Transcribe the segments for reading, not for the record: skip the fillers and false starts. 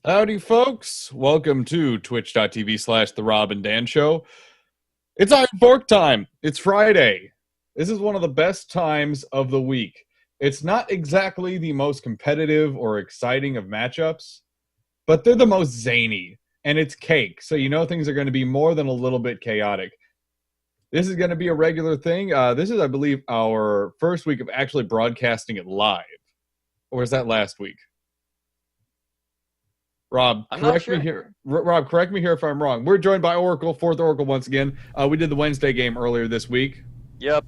Howdy, folks. Welcome to twitch.tv/The Rob and Dan Show. It's Iron Fork time. It's Friday. This is one of the best times of the week. It's not exactly the most competitive or exciting of matchups, but they're the most zany, and it's cake, so you know things are going to be more than a little bit chaotic. This is going to be a regular thing. This is, I believe, our first week of actually broadcasting it live. Or was that last week? Rob, correct me here. Rob, correct me here if I'm wrong. We're joined by Oracle, fourth Oracle once again. We did the Wednesday game earlier this week. Yep.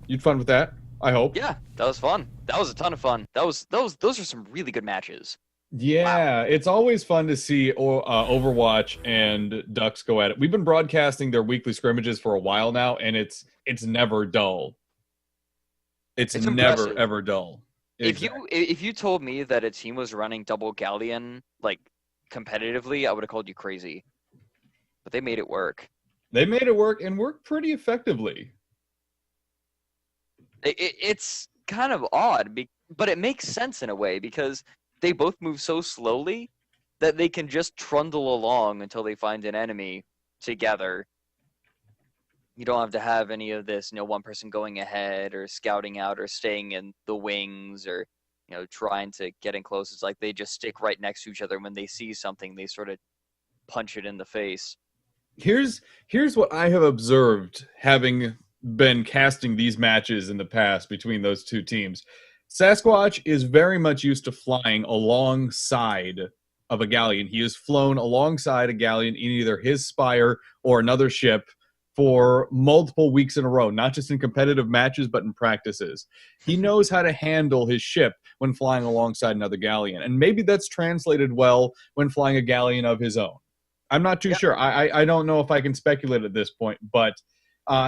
You had fun with that, I hope. Yeah, that was fun. That was a ton of fun. Those are some really good matches. Yeah, wow. It's always fun to see Overwatch and Ducks go at it. We've been broadcasting their weekly scrimmages for a while now, and it's never dull. It's never impressive. Ever dull. Exactly. If you told me that a team was running double Galleon like competitively, I would have called you crazy. But they made it work. They made it work and work pretty effectively. It's kind of odd, but it makes sense in a way because they both move so slowly that they can just trundle along until they find an enemy together. You don't have to have any of this, one person going ahead or scouting out or staying in the wings or, trying to get in close. It's like they just stick right next to each other. When they see something, they sort of punch it in the face. Here's what I have observed having been casting these matches in the past between those two teams. Sasquatch is very much used to flying alongside of a galleon. He has flown alongside a galleon in either his spire or another ship for multiple weeks in a row, not just in competitive matches, but in practices. He knows how to handle his ship when flying alongside another galleon, and maybe that's translated well when flying a galleon of his own. I'm not too sure. I don't know if I can speculate at this point, but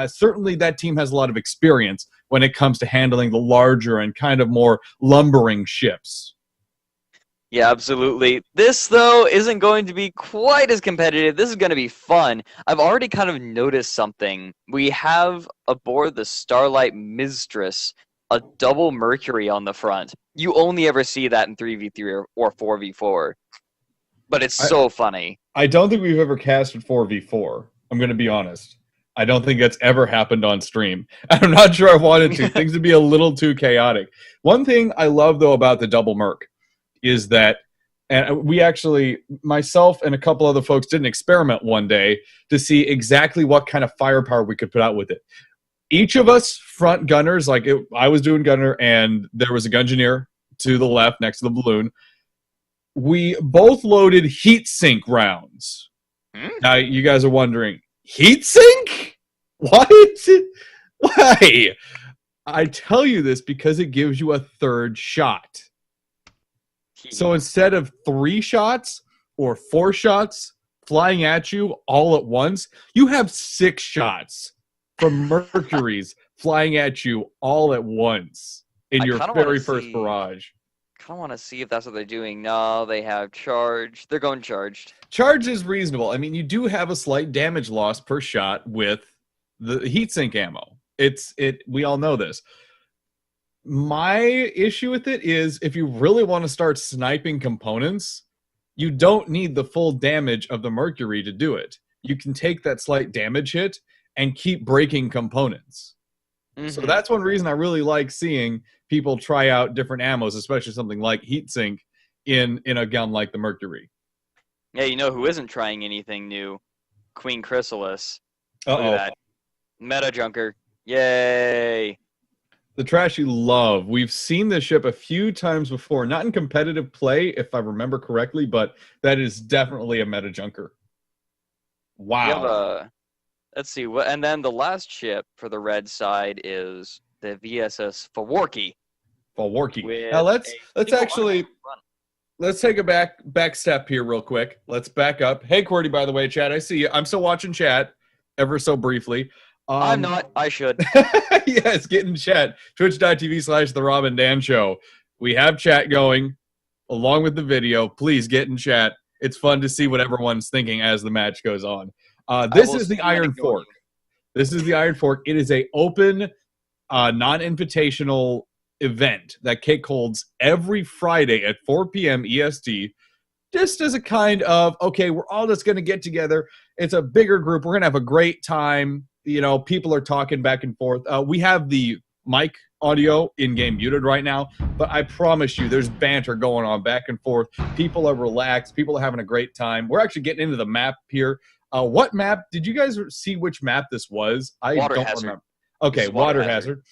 certainly that team has a lot of experience when it comes to handling the larger and kind of more lumbering ships. Yeah, absolutely. This, though, isn't going to be quite as competitive. This is going to be fun. I've already kind of noticed something. We have aboard the Starlight Mistress a double Mercury on the front. You only ever see that in 3v3 or 4v4. But it's so funny. I don't think we've ever casted 4v4. I'm going to be honest. I don't think that's ever happened on stream. I'm not sure I wanted to. Things would be a little too chaotic. One thing I love, though, about the double Merc is that, and we actually, myself and a couple other folks did an experiment one day to see exactly what kind of firepower we could put out with it. Each of us front gunners, I was doing gunner and there was a gungineer to the left next to the balloon. We both loaded heat sink rounds. Now you guys are wondering, heat sink? What? Why? I tell you this because it gives you a third shot. So instead of 3 shots or 4 shots flying at you all at once, you have 6 shots from Mercuries flying at you all at once in your very first barrage. I kind of want to see if that's what they're doing. No, they have charge. They're going charged. Charge is reasonable. I mean, you do have a slight damage loss per shot with the heatsink ammo. We all know this. My issue with it is if you really want to start sniping components, you don't need the full damage of the Mercury to do it. You can take that slight damage hit and keep breaking components. Mm-hmm. So that's one reason I really like seeing people try out different ammos, especially something like heatsink in a gun like the Mercury. Yeah, you know who isn't trying anything new? Queen Chrysalis. Uh-oh. Look at that. Meta Junker. Yay! The trash you love. We've seen this ship a few times before. Not in competitive play, if I remember correctly, but that is definitely a meta junker. Wow. Let's see. And then the last ship for the red side is the VSS Faworki. Now let's take a back step here real quick. Let's back up. Hey, QWERTY, by the way, chat. I see you. I'm still watching chat ever so briefly. I'm not. I should. Yes, get in chat. Twitch.tv/The Rob and Dan Show. We have chat going along with the video. Please get in chat. It's fun to see what everyone's thinking as the match goes on. This is the Iron Fork. This is the Iron Fork. It is a open, non-invitational event that Kick holds every Friday at 4 p.m. EST, just as a kind of, okay, we're all just going to get together. It's a bigger group. We're going to have a great time. You know, people are talking back and forth. We have the mic audio in-game muted right now, but I promise you there's banter going on back and forth. People are relaxed. People are having a great time. We're actually getting into the map here. What map? Did you guys see which map this was? I don't remember. Okay, Water Hazard.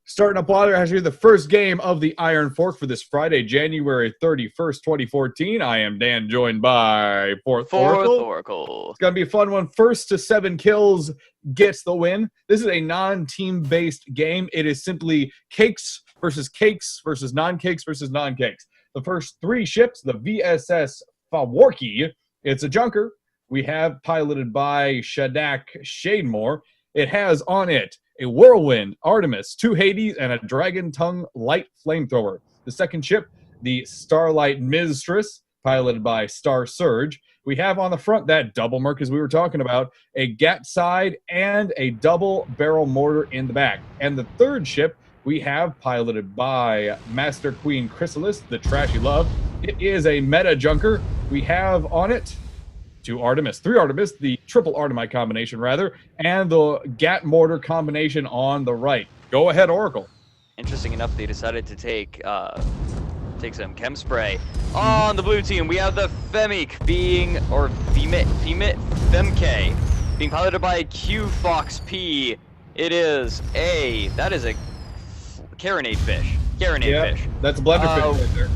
Starting up Water Hazard, the first game of the Iron Fork for this Friday, January 31st, 2014. I am Dan, joined by Fourth Oracle. It's going to be a fun one. First to 7 kills gets the win. This is a non-team-based game. It is simply cakes versus non-cakes versus non-cakes. The first 3 ships, the VSS Faworki, it's a junker. We have piloted by Shadak Shademore. It has on it a Whirlwind, Artemis, 2 Hades, and a Dragon Tongue light flamethrower. The second ship, the Starlight Mistress, piloted by Star Surge. We have on the front that double merc, as we were talking about, a Gat side, and a double barrel mortar in the back. And the third ship, we have piloted by Master Queen Chrysalis, the Trashy Love. It is a meta junker. We have on it 3 Artemis, the triple Artemite combination, rather, and the Gat Mortar combination on the right. Go ahead, Oracle. Interesting enough, they decided to take some chem spray. On the blue team, we have the Femik Femke, being piloted by Q Fox P. That is a Carronade fish. Fish. That's a blender fish right there.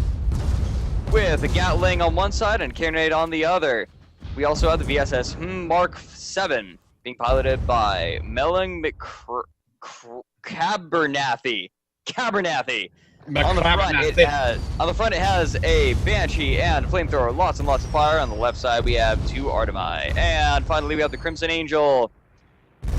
With a Gatling on one side and Carronade on the other. We also have the VSS Mark 7, being piloted by Melling Cabernathy. On the front it has a Banshee and a flamethrower, lots and lots of fire. On the left side we have 2 Artemai. And finally we have the Crimson Angel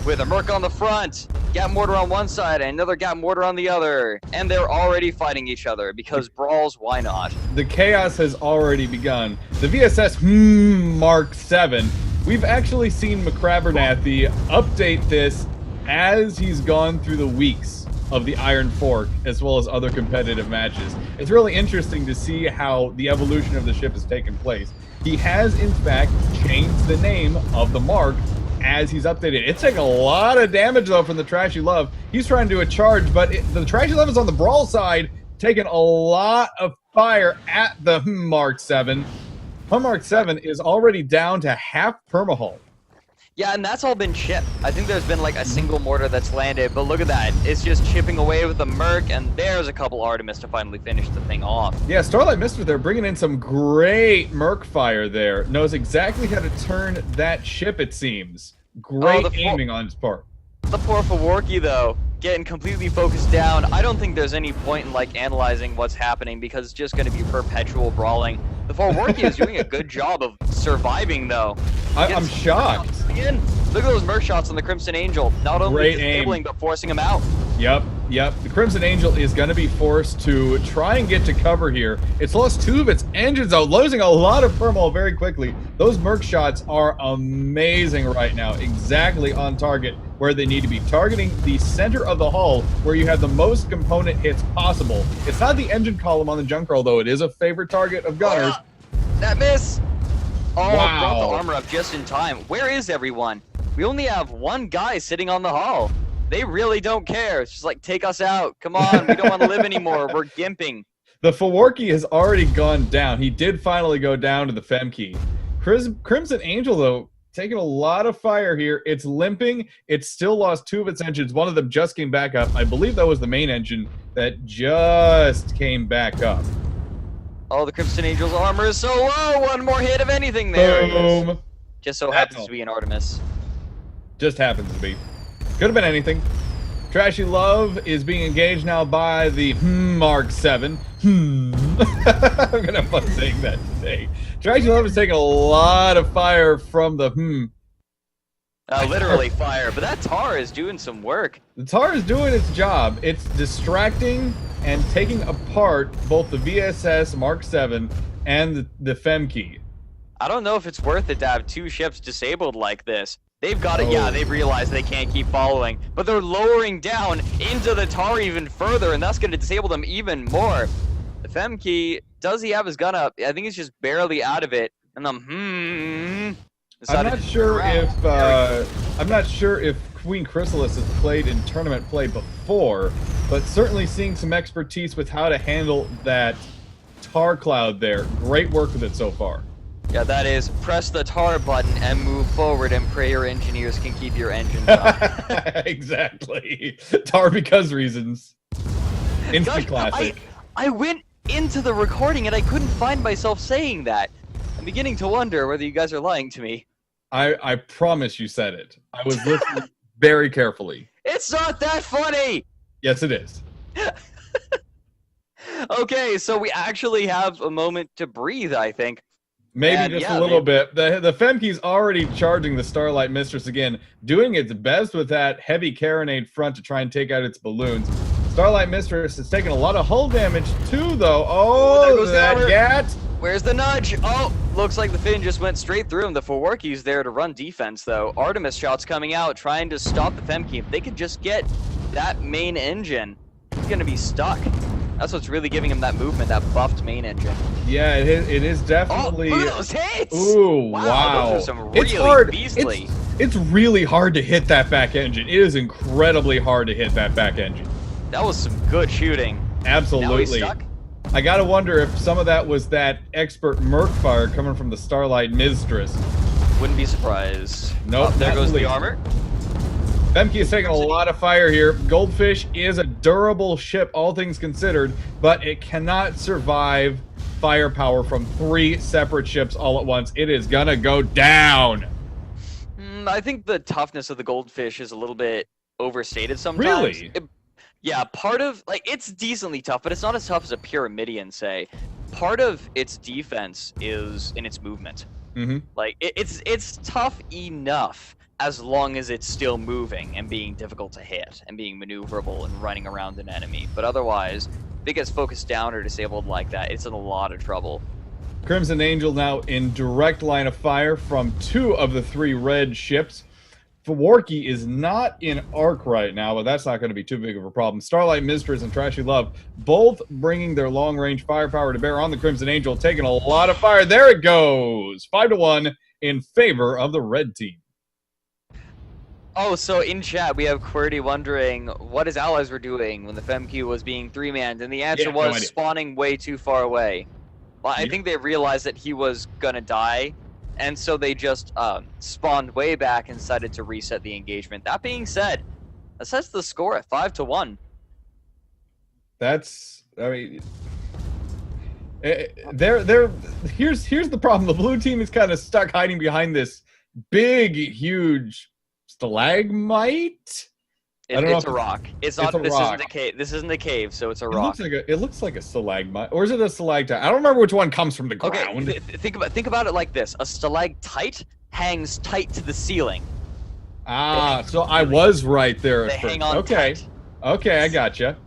with a Merc on the front, Gat Mortar on one side, and another Gat Mortar on the other. And they're already fighting each other, because brawls, why not? The chaos has already begun. The VSS Mark 7, we've actually seen McCrabbernathy update this as he's gone through the weeks of the Iron Fork, as well as other competitive matches. It's really interesting to see how the evolution of the ship has taken place. He has, in fact, changed the name of the Mark as he's updated. It's taking a lot of damage, though, from the Trashy Love. He's trying to do a charge, but the Trashy Love is on the brawl side, taking a lot of fire at the Mark 7. Mark 7 is already down to half permahull. Yeah, and that's all been chipped. I think there's been like a single mortar that's landed, but look at that. It's just chipping away with the Merc, and there's a couple Artemis to finally finish the thing off. Yeah, Starlight Mister there bringing in some great Merc fire there. Knows exactly how to turn that ship, it seems. Great aiming on his part. The poor Faworki, though, getting completely focused down. I don't think there's any point in like analyzing what's happening, because it's just going to be perpetual brawling. The Faworki is doing a good job of surviving, though. I'm shocked. Again, look at those Merc shots on the Crimson Angel. Not only disabling, but forcing him out. Yep. The Crimson Angel is going to be forced to try and get to cover here. It's lost 2 of its engines, though, losing a lot of permal very quickly. Those Merc shots are amazing right now. Exactly on target where they need to be. Targeting the center of the hull where you have the most component hits possible. It's not the engine column on the Junker, although it is a favorite target of gunners. That miss! Oh, wow. Brought the armor up just in time. Where is everyone? We only have 1 guy sitting on the hull. They really don't care. It's just like, take us out. Come on, we don't want to live anymore. We're gimping. The Faworki has already gone down. He did finally go down to the Femke. Crimson Angel, though, taking a lot of fire here. It's limping. It's still lost 2 of its engines. One of them just came back up. I believe that was the main engine that just came back up. Oh, the Crimson Angel's armor is so low. 1 more hit of anything there. Boom. Just so happens to be an Artemis. Just happens to be. Could have been anything. Trashy Love is being engaged now by the Mark 7. I'm going to have fun saying that today. Trashy Love is taking a lot of fire from the Literally fire, but that tar is doing some work. The tar is doing its job. It's distracting and taking apart both the VSS Mark 7 and the Femke. I don't know if it's worth it to have 2 ships disabled like this. They've got it. Oh. Yeah, they've realized they can't keep following, but they're lowering down into the tar even further, and that's going to disable them even more. The Femke, does he have his gun up? I think he's just barely out of it, and then I'm not sure if Queen Chrysalis has played in tournament play before, but certainly seeing some expertise with how to handle that tar cloud there. Great work with it so far. Yeah, that is press the tar button and move forward, and pray your engineers can keep your engines up. Exactly. Tar because reasons. Instant classic. I went into the recording and I couldn't find myself saying that. I'm beginning to wonder whether you guys are lying to me. I promise you said it. I was listening very carefully. It's not that funny! Yes, it is. Okay, so we actually have a moment to breathe, I think. Maybe And just yeah, a little bit. The Femke's already charging the Starlight Mistress again, doing its best with that heavy carronade front to try and take out its balloons. Starlight Mistress is taking a lot of hull damage too, though. There Oh, goes that the gat! Where's the nudge? Oh, looks like the Finn just went straight through him. The Fawarki's there to run defense, though. Artemis shots coming out, trying to stop the Femke. If they could just get that main engine, he's going to be stuck. That's what's really giving him that movement, that buffed main engine. Yeah, it is definitely. Oh, look at those hits! Ooh, wow. Those are some really it's hard. beastly. It's really hard to hit that back engine. It is incredibly hard to hit that back engine. That was some good shooting. Absolutely. Now he's stuck. I gotta wonder if some of that was that expert Merc fire coming from the Starlight Mistress. Wouldn't be surprised. Nope, There not goes the least. armor. Femke is taking a lot of fire here. Goldfish is a durable ship, all things considered, but it cannot survive firepower from 3 separate ships all at once. It is gonna go down. I think the toughness of the Goldfish is a little bit overstated sometimes. Really? Yeah, part of, like, it's decently tough, but it's not as tough as a Pyramidian, say. Part of its defense is in its movement. Mm-hmm. Like, it's tough enough as long as it's still moving and being difficult to hit and being maneuverable and running around an enemy. But otherwise, if it gets focused down or disabled like that, it's in a lot of trouble. Crimson Angel now in direct line of fire from 2 of the 3 red ships. Fawarki is not in arc right now, but that's not going to be too big of a problem. Starlight Mistress and Trashy Love both bringing their long-range firepower to bear on the Crimson Angel, taking a lot of fire. There it goes! 5-1 in favor of the red team. Oh, so in chat, we have QWERTY wondering what his allies were doing when the Femke was being 3-manned, and the answer no was idea. spawning way too far away. Well, I Yep. think they realized that he was gonna die, and so they just spawned way back and decided to reset the engagement. That being said, that sets the score at 5-1. That's, I mean, here's the problem. The blue team is kind of stuck hiding behind this big, huge stalagmite. It's a rock. It's not. a This rock. isn't a cave. This isn't a cave, so it's a rock. It looks like a stalagmite, or is it a stalactite? I don't remember which one comes from the Okay, ground. think about it like this: a stalactite hangs tight to the ceiling. So I was right there They at first. hang on Okay, tight. okay, I gotcha.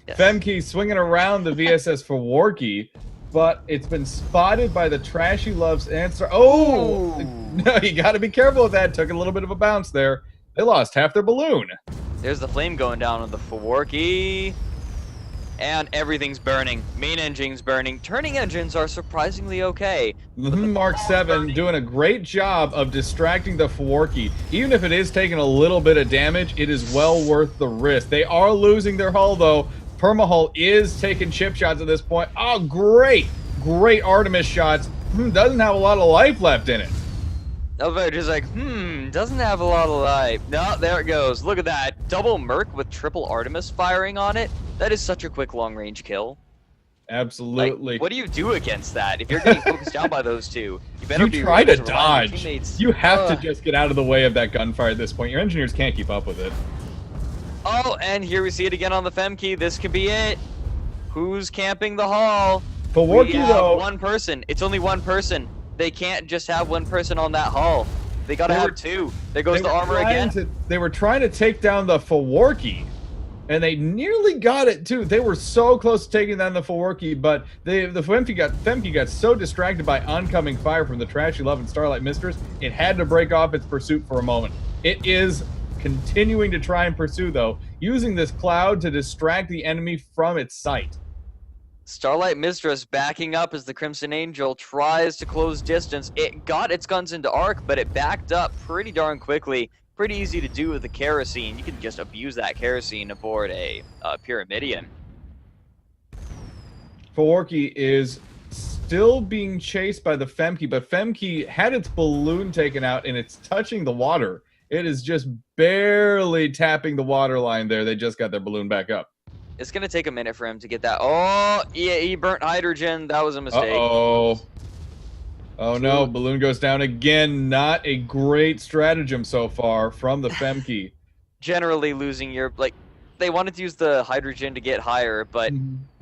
Yes. Femke swinging around the VSS Fawarki, but it's been spotted by the Trashy Love's answer. Oh, Ooh. no, you got to be careful with that. Took a little bit of a bounce there. They lost half their balloon. There's the flame going down on the Fawarki. And everything's burning. Main engine's burning. Turning engines are surprisingly okay. Mark 7 doing a great job of distracting the Fawarki. Even if it is taking a little bit of damage, it is well worth the risk. They are losing their hull, though. Permahull is taking chip shots at this point. Oh, great. Great Artemis shots. Doesn't have a lot of life left in it. They're just like, doesn't have a lot of life. No, there it goes. Look at that. Double Merc with triple Artemis firing on it. That is such a quick long-range kill. Absolutely. Like, what do you do against that? If you're getting focused down by those two, you better You be try ready to remind your dodge. teammates. You have to just get out of the way of that gunfire at this point. Your engineers can't keep up with it. Oh, and here we see it again on the Femke. This could be it. Who's camping the hall? Fawarki, We have though, one person. It's only one person. They can't just have one person on that hull. They gotta have two. There goes the armor again. They were trying to take down the Faworki, and they nearly got it too. They were so close to taking down the Faworki, but the Femke got so distracted by oncoming fire from the Trashy Love and Starlight Mistress, it had to break off its pursuit for a moment. It is continuing to try and pursue, though, using this cloud to distract the enemy from its sight. Starlight Mistress backing up as the Crimson Angel tries to close distance. It got its guns into arc, but it backed up pretty darn quickly. Pretty easy to do with the kerosene. You can just abuse that kerosene aboard a Pyramidion. Faworki is still being chased by the Femke, but Femke had its balloon taken out and it's touching the water. It is just barely tapping the water line there. They just got their balloon back up. It's going to take a minute for him to get that. Oh, yeah, he burnt hydrogen. That was a mistake. Uh-oh. Oh, no. Balloon goes down again. Not a great stratagem so far from the Femke. Generally losing your... Like, they wanted to use the hydrogen to get higher, but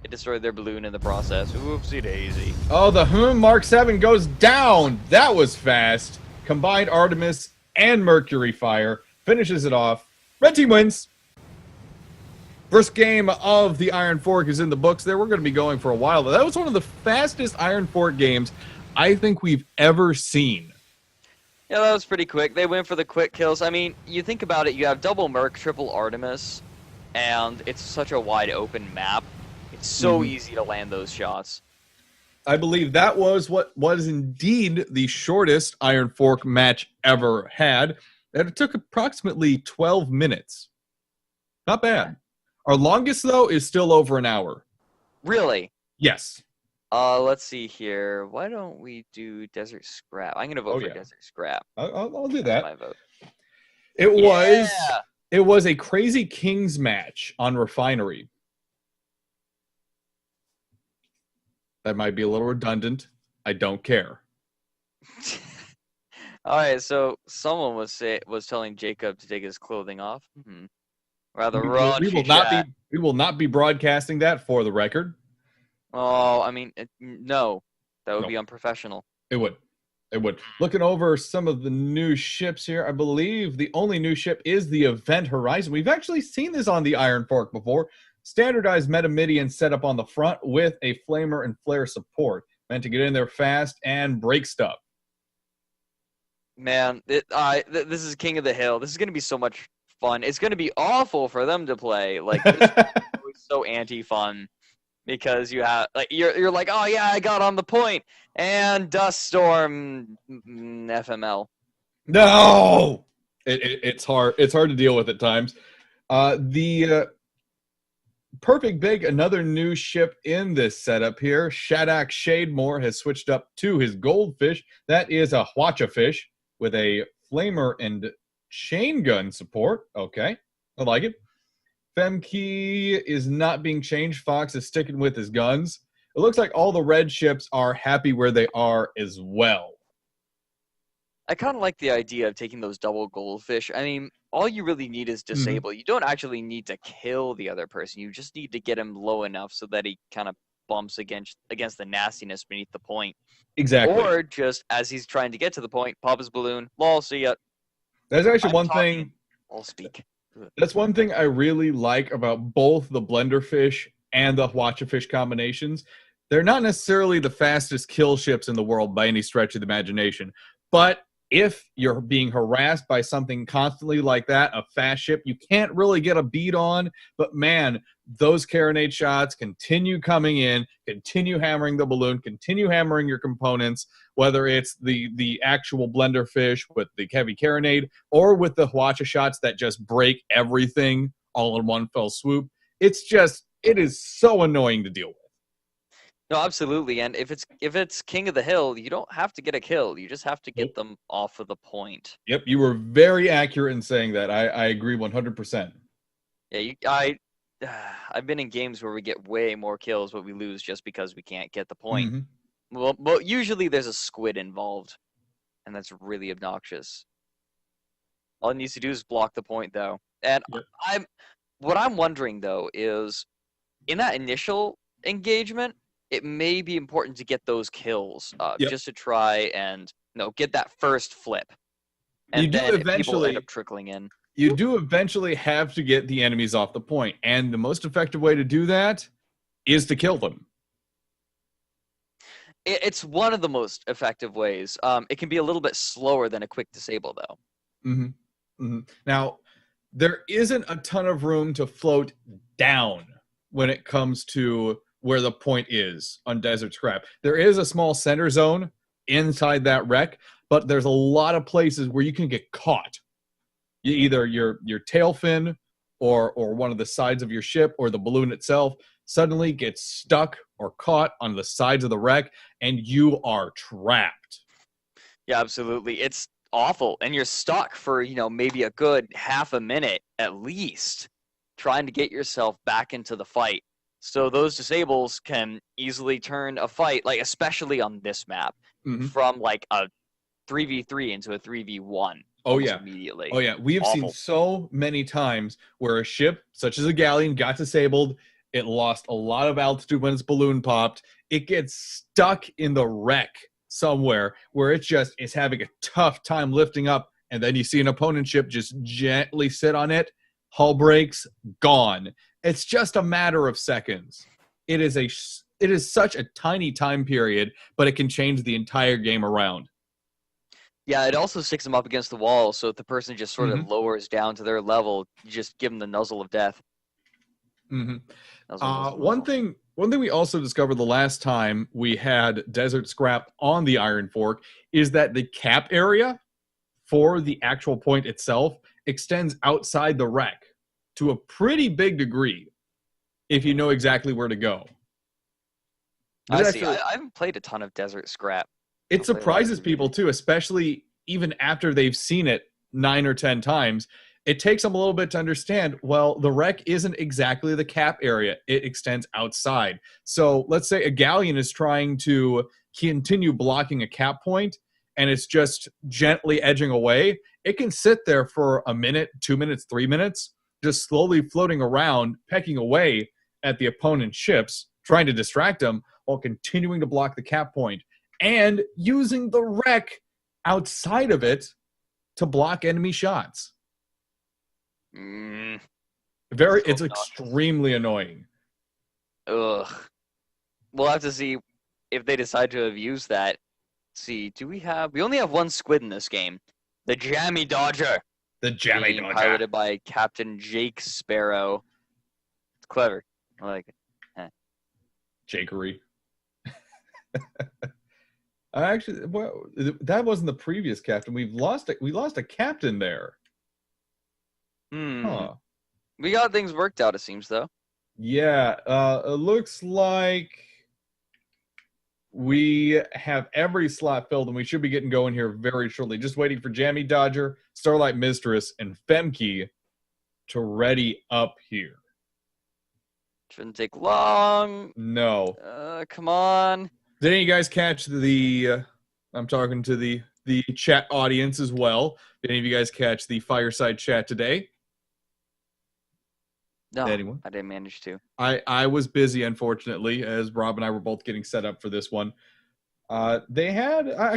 it destroyed their balloon in the process. Oopsie daisy. Oh, the Mark 7 goes down. That was fast. Combined Artemis and Mercury Fire. Finishes it off. Red team wins. First game of the Iron Fork is in the books there. We're going to be going for a while. That was one of the fastest Iron Fork games I think we've ever seen. Yeah, that was pretty quick. They went for the quick kills. I mean, you think about it, you have double Merc, triple Artemis, and it's such a wide open map. It's so easy to land those shots. I believe that was what was indeed the shortest Iron Fork match ever had. And it took approximately 12 minutes. Not bad. Our longest, though, is still over an hour. Really? Yes. Let's see here. Why don't we do Desert Scrap? I'm going to vote for Desert Scrap. I'll do that. That's my vote. It was a Crazy Kings match on Refinery. That might be a little redundant. I don't care. All right, so someone was telling Jacob to take his clothing off. Rather raunchy. We will not be broadcasting that for the record. Oh, I mean, no. That would be unprofessional. It would. Looking over some of the new ships here, I believe the only new ship is the Event Horizon. We've actually seen this on the Iron Fork before. Standardized Metamidian setup on the front with a Flamer and Flare support. Meant to get in there fast and break stuff. Man, this is King of the Hill. This is going to be so much fun. It's going to be awful for them to play. Like, it's so anti-fun because you have like you're like, oh yeah, I got on the point and Dust Storm FML. No, it's hard. It's hard to deal with at times. The Perfect Big, another new ship in this setup here. Shadak Shademore has switched up to his Goldfish. That is a Hwacha fish with a Flamer and chain gun support. Okay, I like it. Femke is not being changed. Fox is sticking with his guns. It looks like all the red ships are happy where they are as well. I kind of like the idea of taking those double goldfish. I mean, all you really need is disable. You don't actually need to kill the other person. You just need to get him low enough so that he kind of bumps against the nastiness beneath the point. Exactly. Or just as he's trying to get to the point, pop his balloon. Lol, see ya. That's actually one thing. I'll speak. That's one thing I really like about both the Blenderfish and the Hwacha fish combinations. They're not necessarily the fastest kill ships in the world by any stretch of the imagination, but if you're being harassed by something constantly like that, a fast ship, you can't really get a beat on. But man, those carronade shots continue coming in, continue hammering the balloon, continue hammering your components, whether it's the actual blender fish with the heavy carronade or with the Hwacha shots that just break everything all in one fell swoop. It is so annoying to deal with. No, absolutely. And if it's King of the Hill, you don't have to get a kill. You just have to get them off of the point. Yep, you were very accurate in saying that. I agree 100%. Yeah, I've been in games where we get way more kills, but we lose just because we can't get the point. Well, usually there's a squid involved, and that's really obnoxious. All it needs to do is block the point, though. And what I'm wondering, though, is in that initial engagement, it may be important to get those kills just to try and get that first flip. and then people end up trickling in. You do eventually have to get the enemies off the point, and the most effective way to do that is to kill them. It's one of the most effective ways. It can be a little bit slower than a quick disable, though. Mm-hmm. Mm-hmm. Now, there isn't a ton of room to float down when it comes to where the point is on Desert Scrap. There is a small center zone inside that wreck, but there's a lot of places where you can get caught. Either your tail fin or one of the sides of your ship or the balloon itself suddenly gets stuck or caught on the sides of the wreck, and you are trapped. Yeah, absolutely. It's awful, and you're stuck for maybe a good half a minute at least trying to get yourself back into the fight. So those disables can easily turn a fight, like especially on this map, from like a 3v3 into a 3v1. Oh yeah, immediately. Oh yeah, we have seen so many times where a ship such as a galleon got disabled. It lost a lot of altitude when its balloon popped. It gets stuck in the wreck somewhere where it's having a tough time lifting up, and then you see an opponent ship just gently sit on it. Hull breaks, gone. It's just a matter of seconds. It is such a tiny time period, but it can change the entire game around. Yeah, it also sticks them up against the wall, so if the person just sort of lowers down to their level, you just give them the nuzzle of death. One thing we also discovered the last time we had Desert Scrap on the Iron Fork is that the cap area for the actual point itself extends outside the wreck to a pretty big degree if you know exactly where to go. I see. I haven't played a ton of Desert Scrap. It surprises people too, especially even after they've seen it 9 or 10 times. It takes them a little bit to understand, well, the wreck isn't exactly the cap area. It extends outside. So let's say a galleon is trying to continue blocking a cap point, and it's just gently edging away. It can sit there for a minute, 2 minutes, 3 minutes, just slowly floating around, pecking away at the opponent's ships, trying to distract them while continuing to block the cap point, and using the wreck outside of it to block enemy shots. It's extremely annoying. Ugh. We'll have to see if they decide to have used that. Let's see, we only have one squid in this game. The Jammy Dodger. The Jammy Dodger. Piloted by Captain Jake Sparrow. It's clever. I like it. Jakery. Actually, well, that wasn't the previous captain. We lost a captain there. Huh. We got things worked out, it seems, though. Yeah, it looks like we have every slot filled, and we should be getting going here very shortly. Just waiting for Jammy Dodger, Starlight Mistress, and Femke to ready up here. Shouldn't take long. No. Come on. Did any of you guys catch the I'm talking to the chat audience as well. Did any of you guys catch the fireside chat today? No, anyone? I didn't manage to. I was busy, unfortunately, as Rob and I were both getting set up for this one. I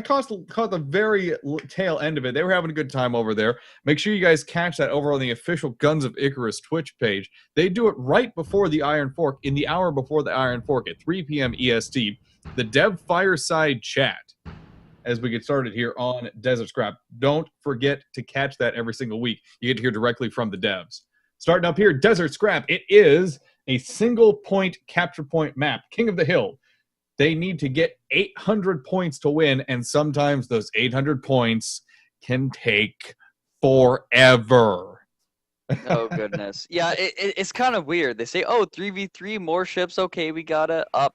caught the very tail end of it. They were having a good time over there. Make sure you guys catch that over on the official Guns of Icarus Twitch page. They do it right before the Iron Fork, in the hour before the Iron Fork at 3 p.m. EST. The Dev Fireside Chat, as we get started here on Desert Scrap. Don't forget to catch that every single week. You get to hear directly from the devs. Starting up here, Desert Scrap. It is a single point capture point map, King of the Hill. They need to get 800 points to win, and sometimes those 800 points can take forever. Oh, goodness. Yeah, it's kind of weird. They say, 3v3, more ships, okay, we gotta up.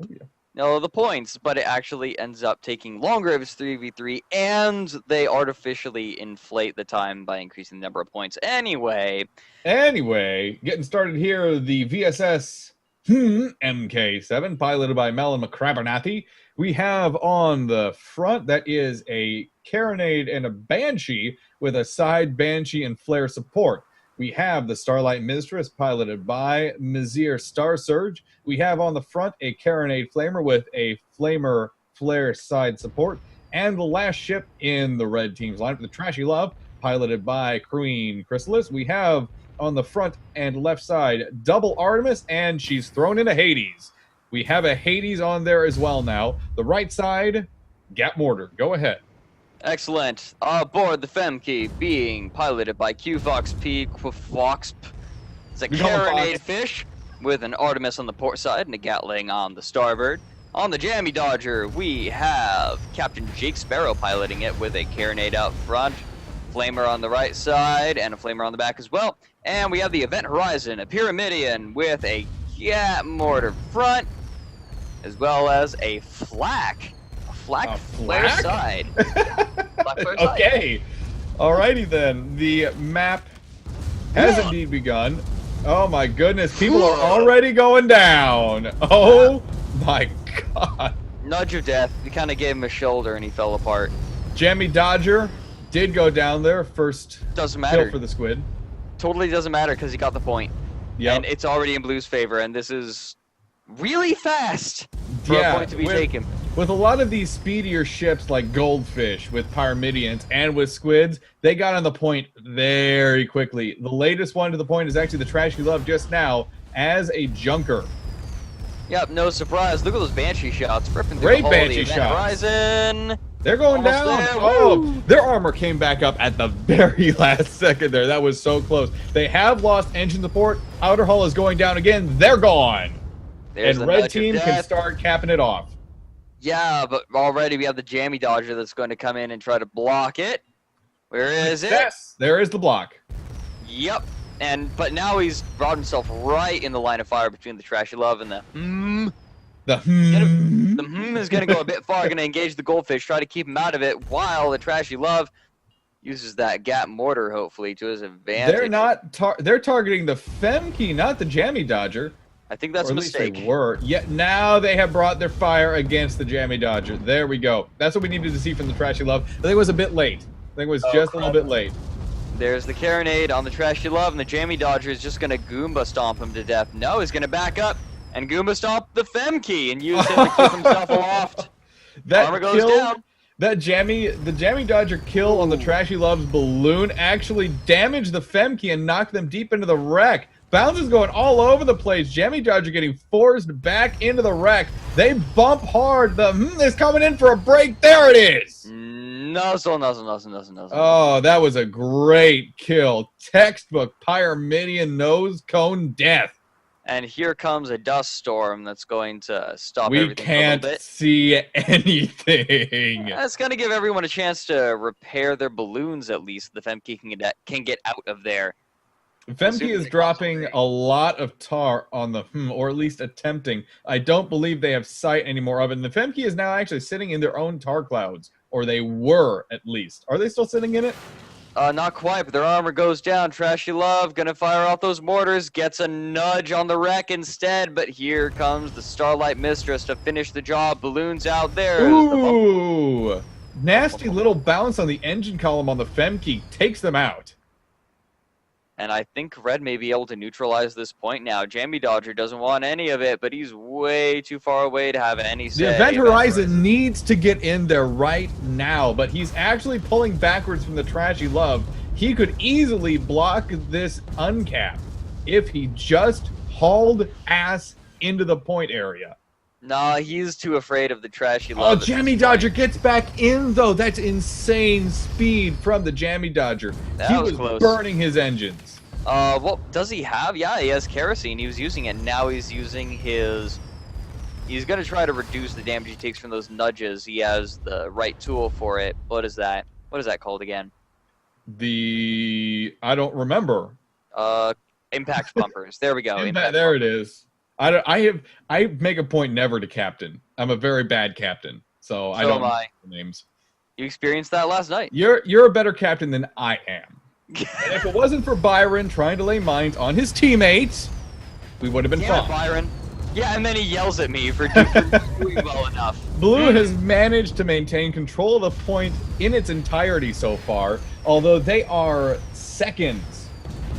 No, the points, but it actually ends up taking longer if it's 3v3, and they artificially inflate the time by increasing the number of points. Anyway, getting started here, the VSS MK7, piloted by Melon McCrabbernathi. We have on the front, that is a Carronade and a Banshee with a side Banshee and flare support. We have the Starlight Mistress, piloted by Mizir Star Surge. We have on the front a Carronade Flamer with a Flamer Flare side support. And the last ship in the red team's lineup, the Trashy Love, piloted by Queen Chrysalis. We have on the front and left side double Artemis, and she's thrown into Hades. We have a Hades on there as well now. The right side, Gap Mortar. Go ahead. Excellent. Aboard the Femke, being piloted by Q-Fox P. Quafoxp. It's a carronade fish with an Artemis on the port side and a Gatling on the starboard. On the Jammy Dodger, we have Captain Jake Sparrow piloting it with a carronade out front, flamer on the right side, and a flamer on the back as well. And we have the Event Horizon, a Pyramidion with a Gap Mortar front, as well as a flak. A flak flare side. Flak flare side. Okay. Alrighty then. The map has indeed begun. Oh my goodness, people are already going down. Oh my god. Nudge of death. We kind of gave him a shoulder and he fell apart. Jammy Dodger did go down there. First doesn't matter kill for the squid. Totally doesn't matter because he got the point. Yeah. And it's already in Blue's favor, and this is really fast for a point to be taken. With a lot of these speedier ships like Goldfish, with Pyramidians, and with Squids, they got on the point very quickly. The latest one to the point is actually the Trashy Love just now as a junker. Yep, no surprise. Look at those Banshee shots. Ripping through Great the Banshee Event shots. Horizon. They're going down. There. Oh, their armor came back up at the very last second there. That was so close. They have lost engine support. Outer hull is going down again. They're gone. There's and red team can start capping it off. Yeah, but already we have the Jammy Dodger that's going to come in and try to block it. Where is it? Yes, there is the block. Yep. But now he's brought himself right in the line of fire between the Trashy Love and the The is going to go a bit far, going to engage the Goldfish, try to keep him out of it, while the Trashy Love uses that Gap Mortar, hopefully, to his advantage. They're targeting the Femke, not the Jammy Dodger. I think that's a mistake. At least they were. Yet now they have brought their fire against the Jammy Dodger. There we go. That's what we needed to see from the Trashy Love. I think it was a bit late. I think it was just a little bit late. There's the carronade on the Trashy Love, and the Jammy Dodger is just going to Goomba stomp him to death. No, he's going to back up and Goomba stomp the Femke and use him to keep himself aloft. Armor goes down. The Jammy Dodger kill on the Trashy Love's balloon actually damaged the Femke and knocked them deep into the wreck. Bounce is going all over the place. Jammy Dodger getting forced back into the wreck. They bump hard. The is coming in for a break. There it is. Nuzzle. Oh, that was a great kill. Textbook Pyramidion nose cone death. And here comes a dust storm that's going to stop everything We can't see anything. That's going to give everyone a chance to repair their balloons, at least. The Femke can get out of there. Femke is dropping a lot of tar on the or at least attempting. I don't believe they have sight anymore of it. And the Femke is now actually sitting in their own tar clouds, or they were at least. Are they still sitting in it? Not quite, but their armor goes down. Trashy Love gonna fire off those mortars, gets a nudge on the wreck instead, but here comes the Starlight Mistress to finish the job. Balloons out there. Ooh! Nasty little bounce on the engine column on the Femke takes them out. And I think Red may be able to neutralize this point now. Jammy Dodger doesn't want any of it, but he's way too far away to have any say. The Event Horizon needs to get in there right now, but he's actually pulling backwards from the Trashy Love. He could easily block this uncap if he just hauled ass into the point area. Nah, he's too afraid of the Trashy Love. Oh, Jammy Dodger gets back in, though. That's insane speed from the Jammy Dodger. He was close. Burning his engines. What does he have? Yeah, he has kerosene. He was using it. Now he's using his... He's going to try to reduce the damage he takes from those nudges. He has the right tool for it. What is that? What is that called again? I don't remember. Impact bumpers. There we go. There it is. I make a point never to captain. I'm a very bad captain, so I don't know names. You experienced that last night. You're a better captain than I am. And if it wasn't for Byron trying to lay mines on his teammates, we would have been fine. Byron. Yeah, and then he yells at me for doing well enough. Blue has managed to maintain control of the point in its entirety so far, although they are seconds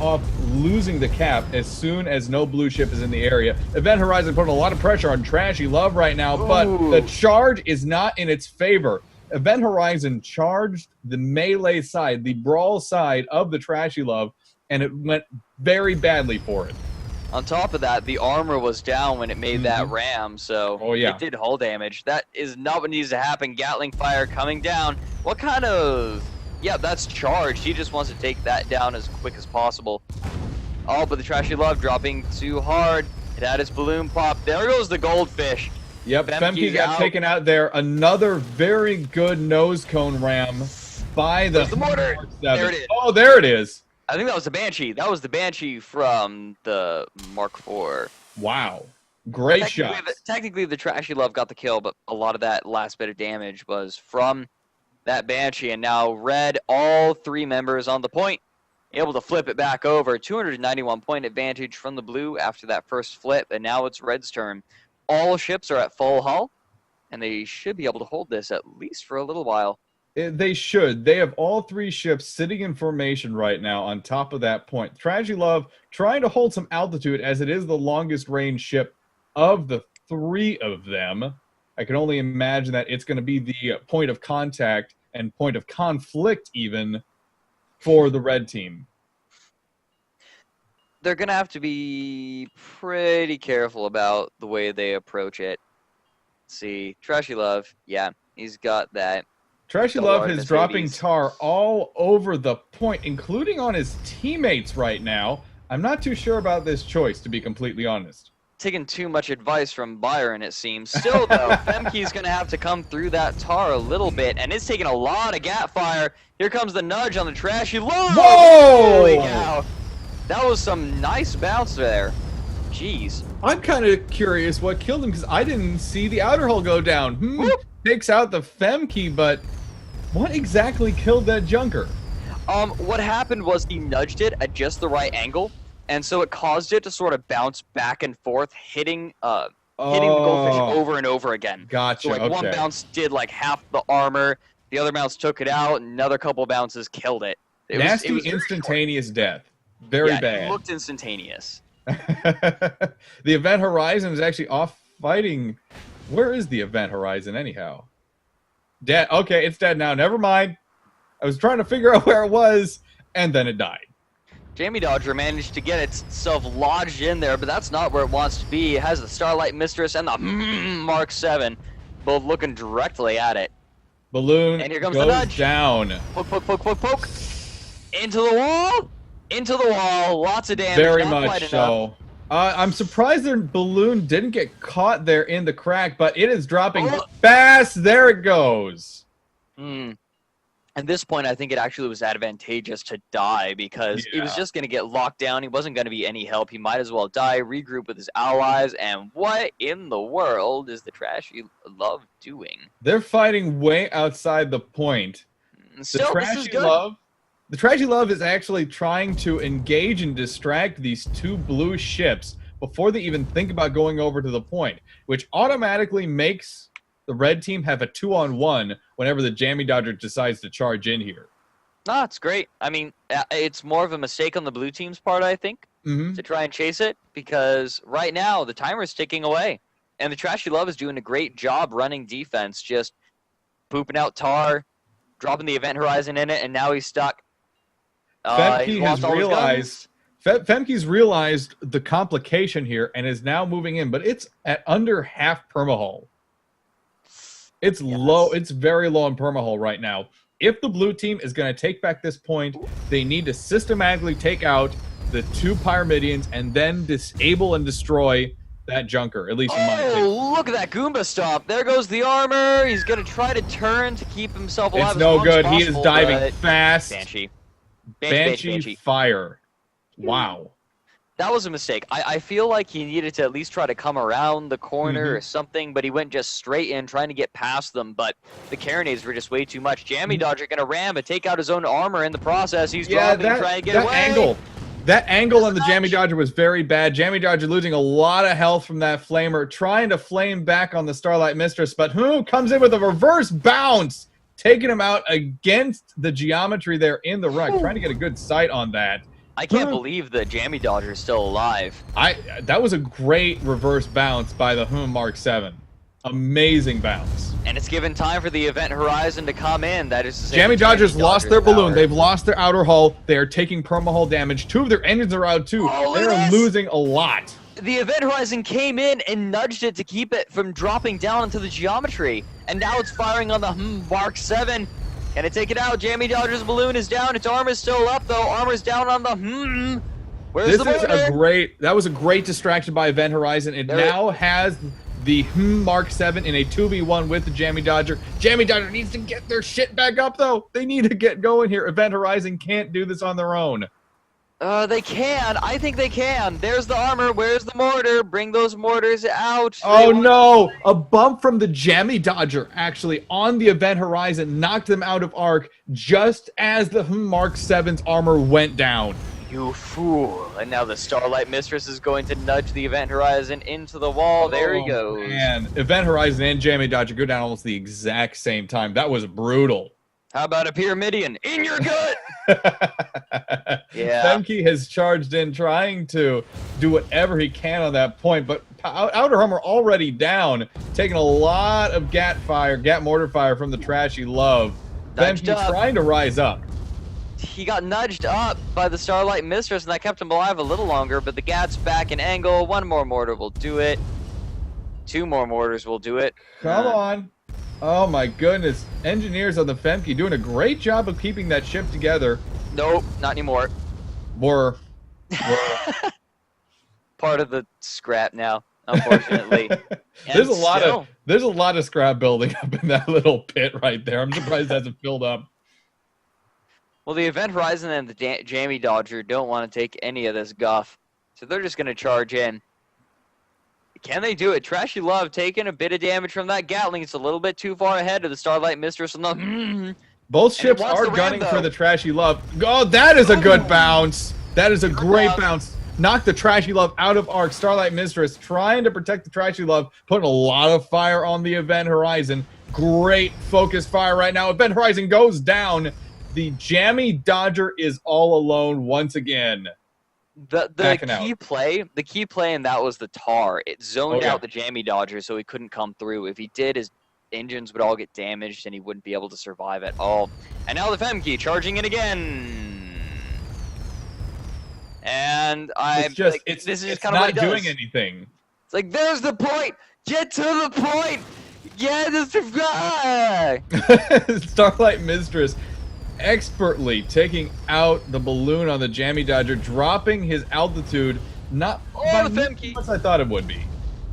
off losing the cap as soon as no blue ship is in the area. Event Horizon putting a lot of pressure on Trashy Love right now, but the charge is not in its favor. Event Horizon charged the melee side, the brawl side of the Trashy Love, and it went very badly for it. On top of that, the armor was down when it made that ram, so yeah. it did hull damage. That is not what needs to happen. Gatling fire coming down. What kind of... Yeah, that's charged. He just wants to take that down as quick as possible. Oh, but the Trashy Love dropping too hard. It had its balloon pop. There goes the goldfish. Yep, Femke got taken out there. Another very good nose cone ram by the mortar. There it is. Oh, there it is. I think that was the Banshee. That was the Banshee from the Mark IV. Wow. Great shot. Technically, the Trashy Love got the kill, but a lot of that last bit of damage was from that Banshee. And now Red, all 3 members on the point, able to flip it back over. 291-point advantage from the Blue after that first flip, and now it's Red's turn. All ships are at full hull, and they should be able to hold this at least for a little while. They should. They have all 3 ships sitting in formation right now on top of that point. Trashy Love trying to hold some altitude as it is the longest range ship of the 3 of them. I can only imagine that it's going to be the point of contact and point of conflict even for the red team. They're going to have to be pretty careful about the way they approach it. Let's see, Trashy Love, yeah, he's got that. Trashy Love is dropping tar all over the point, including on his teammates right now. I'm not too sure about this choice, to be completely honest. Taking too much advice from Byron, it seems. Still, though, Femke's going to have to come through that tar a little bit, and it's taking a lot of gat fire. Here comes the nudge on the Trashy Love. Whoa! Holy cow. That was some nice bounce there. Jeez. I'm kind of curious what killed him, because I didn't see the outer hull go down. Takes out the Femke, but what exactly killed that junker? What happened was he nudged it at just the right angle, and so it caused it to sort of bounce back and forth, hitting the goldfish over and over again. Gotcha. So one bounce did like half the armor, the other bounce took it out, and another couple bounces killed it. Nasty instantaneous death. Very bad. It looked instantaneous. The Event Horizon is actually off fighting. Where is the Event Horizon anyhow? Dead. Okay, it's dead now. Never mind. I was trying to figure out where it was, and then it died. Jamie Dodger managed to get itself lodged in there, but that's not where it wants to be. It has the Starlight Mistress and the Mark VII both looking directly at it. Balloon and here comes goes the nudge. Down. Poke, poke, poke, poke, poke. Into the wall. Into the wall. Lots of damage. Very much so. I'm surprised their balloon didn't get caught there in the crack, but it is dropping fast. There it goes. At this point, I think it actually was advantageous to die because he was just going to get locked down. He wasn't going to be any help. He might as well die, regroup with his allies. And what in the world is the Trashy Love doing? They're fighting way outside the point. Still, this is good. The Trashy Love is actually trying to engage and distract these 2 blue ships before they even think about going over to the point, which automatically makes the red team have a 2-on-1 whenever the Jammy Dodger decides to charge in here. No, it's great. I mean, it's more of a mistake on the blue team's part, I think, to try and chase it, because right now the timer is ticking away, and the Trashy Love is doing a great job running defense, just pooping out tar, dropping the Event Horizon in it, and now he's stuck. Femke's realized the complication here and is now moving in, but it's at under half permahull. It's low. It's very low in permahull right now. If the blue team is going to take back this point, they need to systematically take out the 2 Pyramidians and then disable and destroy that junker, at least in my opinion. Oh, look at that Goomba stomp. There goes the armor. He's going to try to turn to keep himself alive. It's no good. He is diving fast. Banshee fire. Wow. That was a mistake. I feel like he needed to at least try to come around the corner or something, but he went just straight in trying to get past them, but the carronades were just way too much. Jammy Dodger going to ram and take out his own armor in the process. He's dropping, trying to get away. That angle on the Jammy Dodger was very bad. Jammy Dodger losing a lot of health from that flamer, trying to flame back on the Starlight Mistress, but who comes in with a reverse bounce, taking him out against the geometry there in the wreck, trying to get a good sight on that. I can't believe the Jammy Dodger is still alive. That was a great reverse bounce by the Mark VII. Amazing bounce. And it's given time for the Event Horizon to come in. That is to say, Jammy Dodgers lost their balloon. power. They've lost their outer hull. They are taking perma-hull damage. 2 of their engines are out too. Oh, They look at are this! losing a lot. The Event Horizon came in and nudged it to keep it from dropping down into the geometry. And now it's firing on the Mark 7. Can it take it out? Jammy Dodger's balloon is down. Its armor's still up, though. Armor's down on the Where's This the is a great. That was a great distraction by Event Horizon. It now has the Mark 7 in a 2v1 with the Jammy Dodger. Jammy Dodger needs to get their shit back up, though. They need to get going here. Event Horizon can't do this on their own. They can. I think they can. There's the armor. Where's the mortar? Bring those mortars out. Oh no! A bump from the Jammy Dodger actually on the Event Horizon knocked them out of arc just as the Mark 7's armor went down. You fool. And now the Starlight Mistress is going to nudge the Event Horizon into the wall. There he goes. Man, Event Horizon and Jammy Dodger go down almost the exact same time. That was brutal. How about a Pyramidian? In your gut! Yeah. Femke has charged in trying to do whatever he can on that point, but Outer Hummer already down, taking a lot of gat mortar fire from the Trashy Love. Femke trying to rise up. He got nudged up by the Starlight Mistress, and that kept him alive a little longer, but the gat's back in angle. 1 more mortar will do it. 2 more mortars will do it. Come on. Oh my goodness. Engineers on the Femke doing a great job of keeping that ship together. Nope, not anymore. Were. Part of the scrap now, unfortunately. There's a lot of scrap building up in that little pit right there. I'm surprised it hasn't filled up. Well, the Event Horizon and the Jammy Dodger don't want to take any of this guff, so they're just going to charge in. Can they do it? Trashy Love taking a bit of damage from that Gatling. It's a little bit too far ahead of the Starlight Mistress. Both ships are gunning for the Trashy Love. Oh, that is a good bounce. That is a great bounce. Knock the Trashy Love out of arc. Starlight Mistress trying to protect the Trashy Love, putting a lot of fire on the Event Horizon. Great focus fire right now. Event Horizon goes down. The Jammy Dodger is all alone once again. The key play in that was the tar. It zoned out the Jammy Dodger so he couldn't come through. If he did, his engines would all get damaged and he wouldn't be able to survive at all. And now the Femke charging in again. And this is just kind of what it does. It's not doing anything. It's like, there's the point. Get to the point. Yeah, this is guy. Starlight Mistress expertly taking out the balloon on the Jammy Dodger, dropping his altitude not by Femke. much I thought it would be.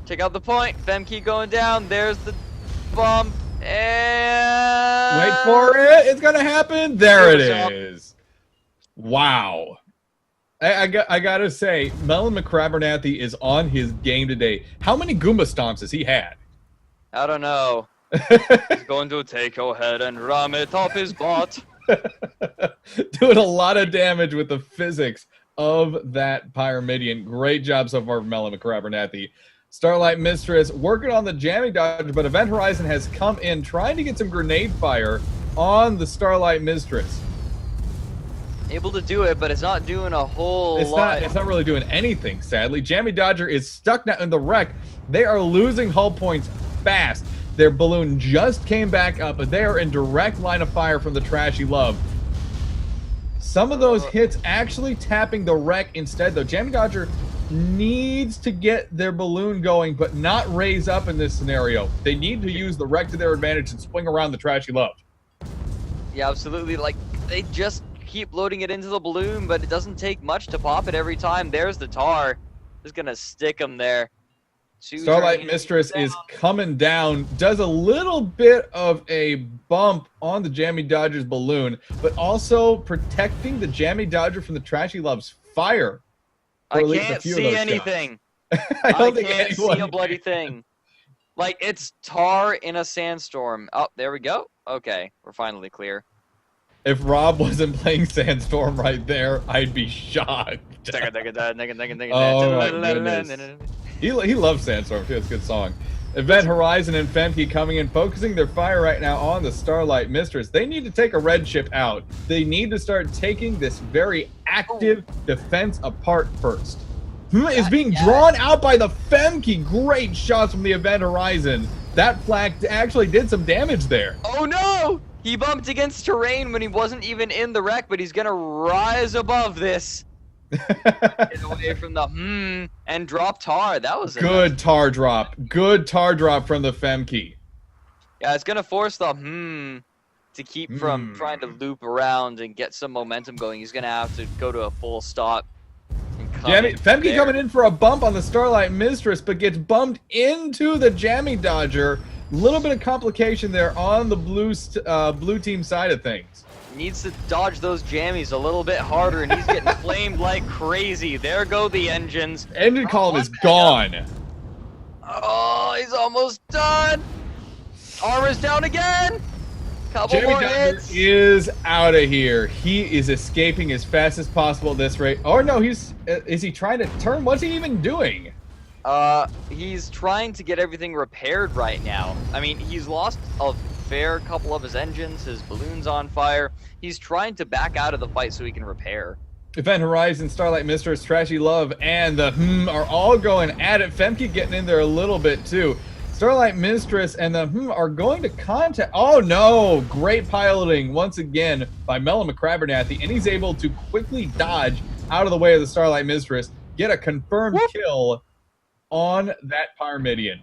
Check out the point. Femke going down. There's the bump. And wait for it. It's gonna happen. There it is. Wow. I gotta say, Melon McCrabernathy is on his game today. How many Goomba stomps has he had? I don't know. He's going to take your head and ram it up his butt. Doing a lot of damage with the physics of that Pyramidian. Great job so far from Melon McCrabernathy. Starlight Mistress working on the Jammy Dodger, but Event Horizon has come in trying to get some grenade fire on the Starlight Mistress. Able to do it, but it's not doing a whole lot. It's not really doing anything, sadly. Jammy Dodger is stuck now in the wreck. They are losing hull points fast. Their balloon just came back up, but they are in direct line of fire from the Trashy Love. Some of those hits actually tapping the wreck instead, though. Jammy Dodger needs to get their balloon going, but not raise up in this scenario. They need to use the wreck to their advantage and swing around the Trashy Love. Yeah, absolutely. Like, they just keep loading it into the balloon, but it doesn't take much to pop it every time. There's the tar. Just gonna stick them there. Starlight Mistress is coming down, does a little bit of a bump on the Jammy Dodger's balloon, but also protecting the Jammy Dodger from the Trashy Love's fire. I can't see anything. I can't see a bloody thing. Like, it's tar in a sandstorm. Oh, there we go. Okay, we're finally clear. If Rob wasn't playing Sandstorm right there, I'd be shocked. Oh my goodness. He loves Sandstorm too. It's a good song. Event Horizon and Femke coming in, focusing their fire right now on the Starlight Mistress. They need to take a red ship out. They need to start taking this very active defense apart first. Is being drawn out by the Femke. Great shots from the Event Horizon. That flak actually did some damage there. Oh no! He bumped against terrain when he wasn't even in the wreck, but he's gonna rise above this. Get away from the and drop tar. That was a Good nice tar drop. Good tar drop from the Femke. Yeah, it's gonna force the to keep from trying to loop around and get some momentum going. He's gonna have to go to a full stop. Femke coming in for a bump on the Starlight Mistress, but gets bumped into the Jammy Dodger. Little bit of complication there on the blue team side of things. Needs to dodge those jammies a little bit harder, and he's getting flamed like crazy. There go the engines. Engine column is gone. Oh, he's almost done. Armor's down again. Couple Jammy more Dodger hits. is out of here. He is escaping as fast as possible at this rate. Oh no, is he trying to turn? What's he even doing? He's trying to get everything repaired right now. I mean, he's lost a fair couple of his engines. His balloon's on fire. He's trying to back out of the fight so he can repair. Event Horizon, Starlight Mistress, Trashy Love, and the are all going at it. Femke getting in there a little bit too. Starlight Mistress and the are going to contact. Oh no! Great piloting once again by Melon McCrabernathy, and he's able to quickly dodge out of the way of the Starlight Mistress, get a confirmed kill on that Pyramidion.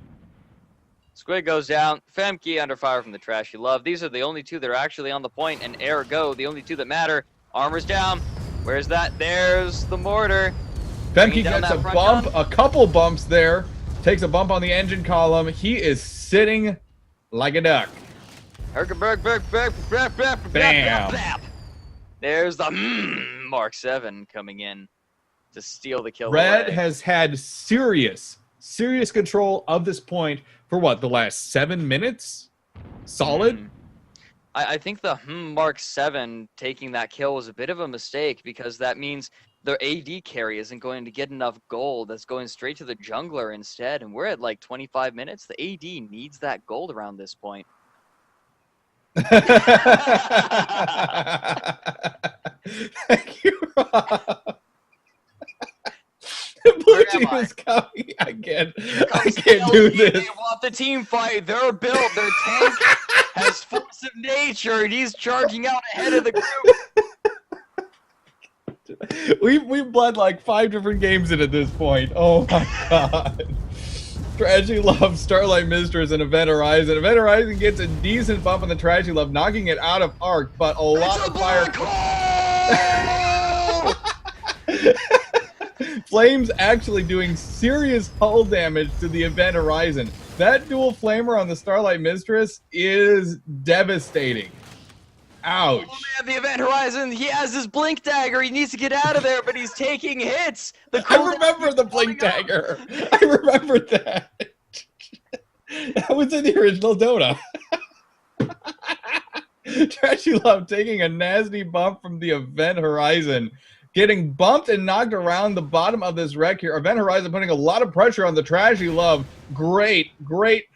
Squid goes down. Femke under fire from the Trashy Love. These are the only two that are actually on the point, and ergo, the only two that matter. Armor's down. Where's that? There's the mortar. Femke gets a bump, a couple bumps there. Takes a bump on the engine column. He is sitting like a duck. Bam. There's the Mark 7 coming in to steal the kill. Red away. has had serious control of this point for what, the last 7 minutes? Solid? I think the Mark 7 taking that kill was a bit of a mistake, because that means the AD carry isn't going to get enough gold. That's going straight to the jungler instead, and we're at like 25 minutes. The AD needs that gold around this point. Thank you, Rob. Blue team is coming again. I can't do this. They want the team fight. They're built. Their tank has force of nature, and he's charging out ahead of the group. We've bled like 5 different games in at this point. Oh my god. Trashy Love, Starlight Mistress, and Event Horizon. Event Horizon gets a decent bump on the Trashy Love, knocking it out of arc, but a lot of fire. Flames actually doing serious hull damage to the Event Horizon. That dual flamer on the Starlight Mistress is devastating. Ouch. Oh man, the Event Horizon, he has his blink dagger. He needs to get out of there, but he's taking hits. I remember the blink dagger. I remember that. That was in the original Dota. Trashy Love taking a nasty bump from the Event Horizon. Getting bumped and knocked around the bottom of this wreck here. Event Horizon putting a lot of pressure on the Trashy Love. Great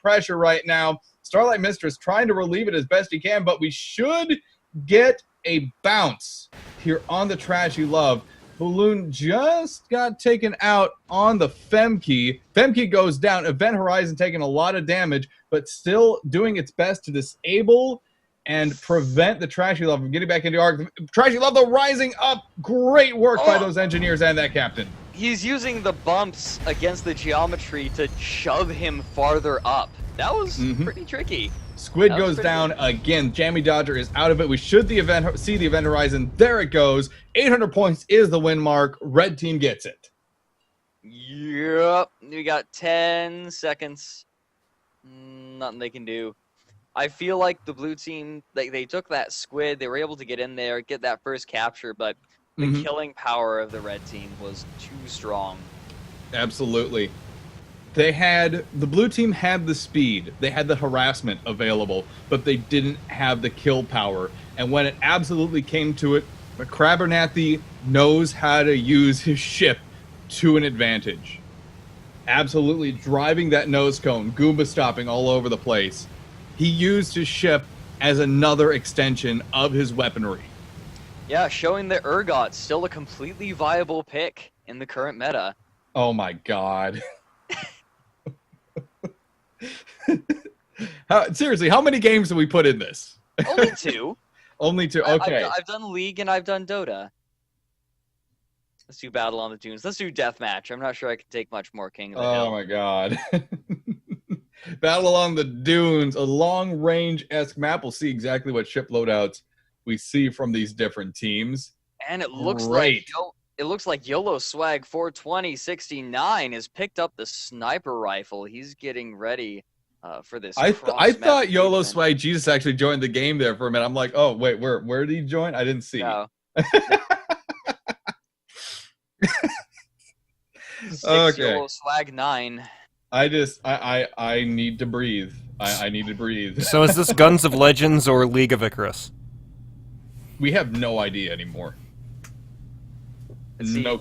pressure right now. Starlight Mistress trying to relieve it as best he can, but we should get a bounce here on the Trashy Love. Balloon just got taken out on the Femke. Femke goes down. Event Horizon taking a lot of damage, but still doing its best to disable and prevent the Trashy Love from getting back into arc. Trashy Love, though, rising up. Great work by those engineers and that captain. He's using the bumps against the geometry to shove him farther up. That was pretty tricky. Squid goes down again. Jammy Dodger is out of it. We should see the Event Horizon. There it goes. 800 points is the win mark. Red team gets it. Yep. We got 10 seconds. Nothing they can do. I feel like the blue team, they took that Squid. They were able to get in there, get that first capture, but the killing power of the red team was too strong. Absolutely. The blue team had the speed, they had the harassment available, but they didn't have the kill power. And when it absolutely came to it, McCrabernathy knows how to use his ship to an advantage. Absolutely driving that nose cone, Goomba stopping all over the place. He used his ship as another extension of his weaponry. Yeah, showing that Urgot's still a completely viable pick in the current meta. Oh my god. Seriously, how many games did we put in this? Only 2. Only 2. Okay. I've done League and I've done Dota. Let's do Battle on the Dunes. Let's do Deathmatch. I'm not sure I can take much more King of the Hill. Oh my god. Battle along the Dunes, a long-range-esque map. We'll see exactly what ship loadouts we see from these different teams. And it looks Great. like YOLO Swag 42069 has picked up the sniper rifle. He's getting ready for this. I thought YOLO movement. Swag Jesus actually joined the game there for a minute. I'm like, oh wait, where did he join? I didn't see. No. Okay. YOLO Swag 9. I need to breathe. I need to breathe. So is this Guns of Legends or League of Icarus? We have no idea anymore. See, No.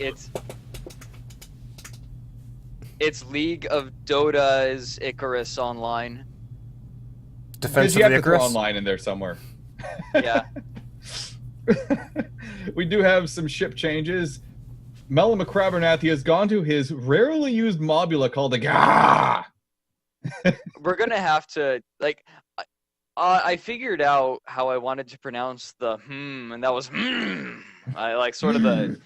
it's League of Dota's Icarus Online. Defense You of have the to throw Icarus? online in there somewhere. Yeah. We do have some ship changes. Melon McCrabernathi has gone to his rarely used mobula called the Gah. We're gonna have to I figured out how I wanted to pronounce the and that was I like sort of the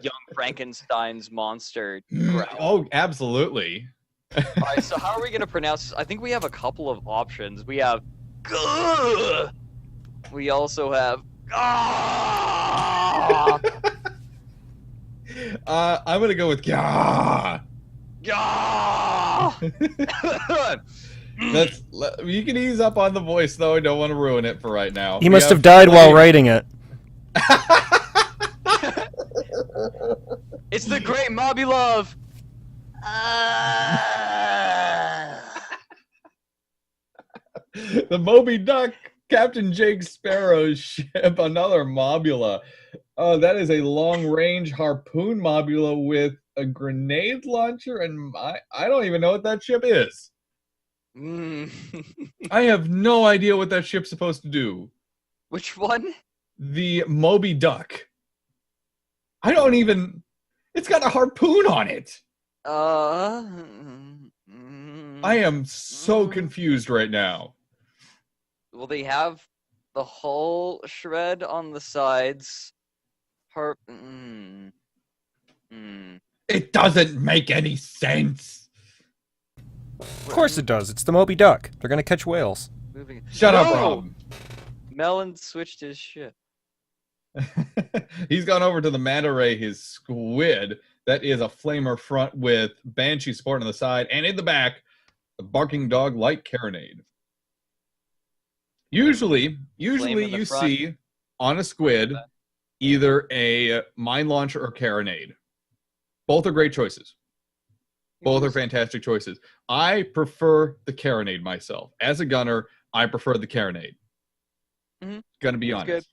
young Frankenstein's monster growl. Oh, absolutely. All right, so how are we gonna pronounce this? I think we have a couple of options. We have Gah! We also have Gah! I'm gonna go with Gah. Gah! You can ease up on the voice though. I don't want to ruin it for right now. He must have died while writing it. It's the great Mobby Love. The Moby Duck, Captain Jake Sparrow's ship, another mobula. Oh, that is a long-range harpoon mobula with a grenade launcher, and I don't even know what that ship is. I have no idea what that ship's supposed to do. Which one? The Moby Duck. I don't even... It's got a harpoon on it. I am so confused right now. Well, they have the hull shred on the sides. It doesn't make any sense. Of course it does. It's the Moby Duck. They're gonna catch whales. Shut up, Rob. Melon switched his ship. He's gone over to the manta ray, his squid. That is a flamer front with Banshee support on the side, and in the back, a barking dog light carronade. Usually you see on a squid either a mine launcher or carronade. Both are great choices. Both are fantastic choices. I prefer the carronade myself. As a gunner, I prefer the carronade. Gonna be honest.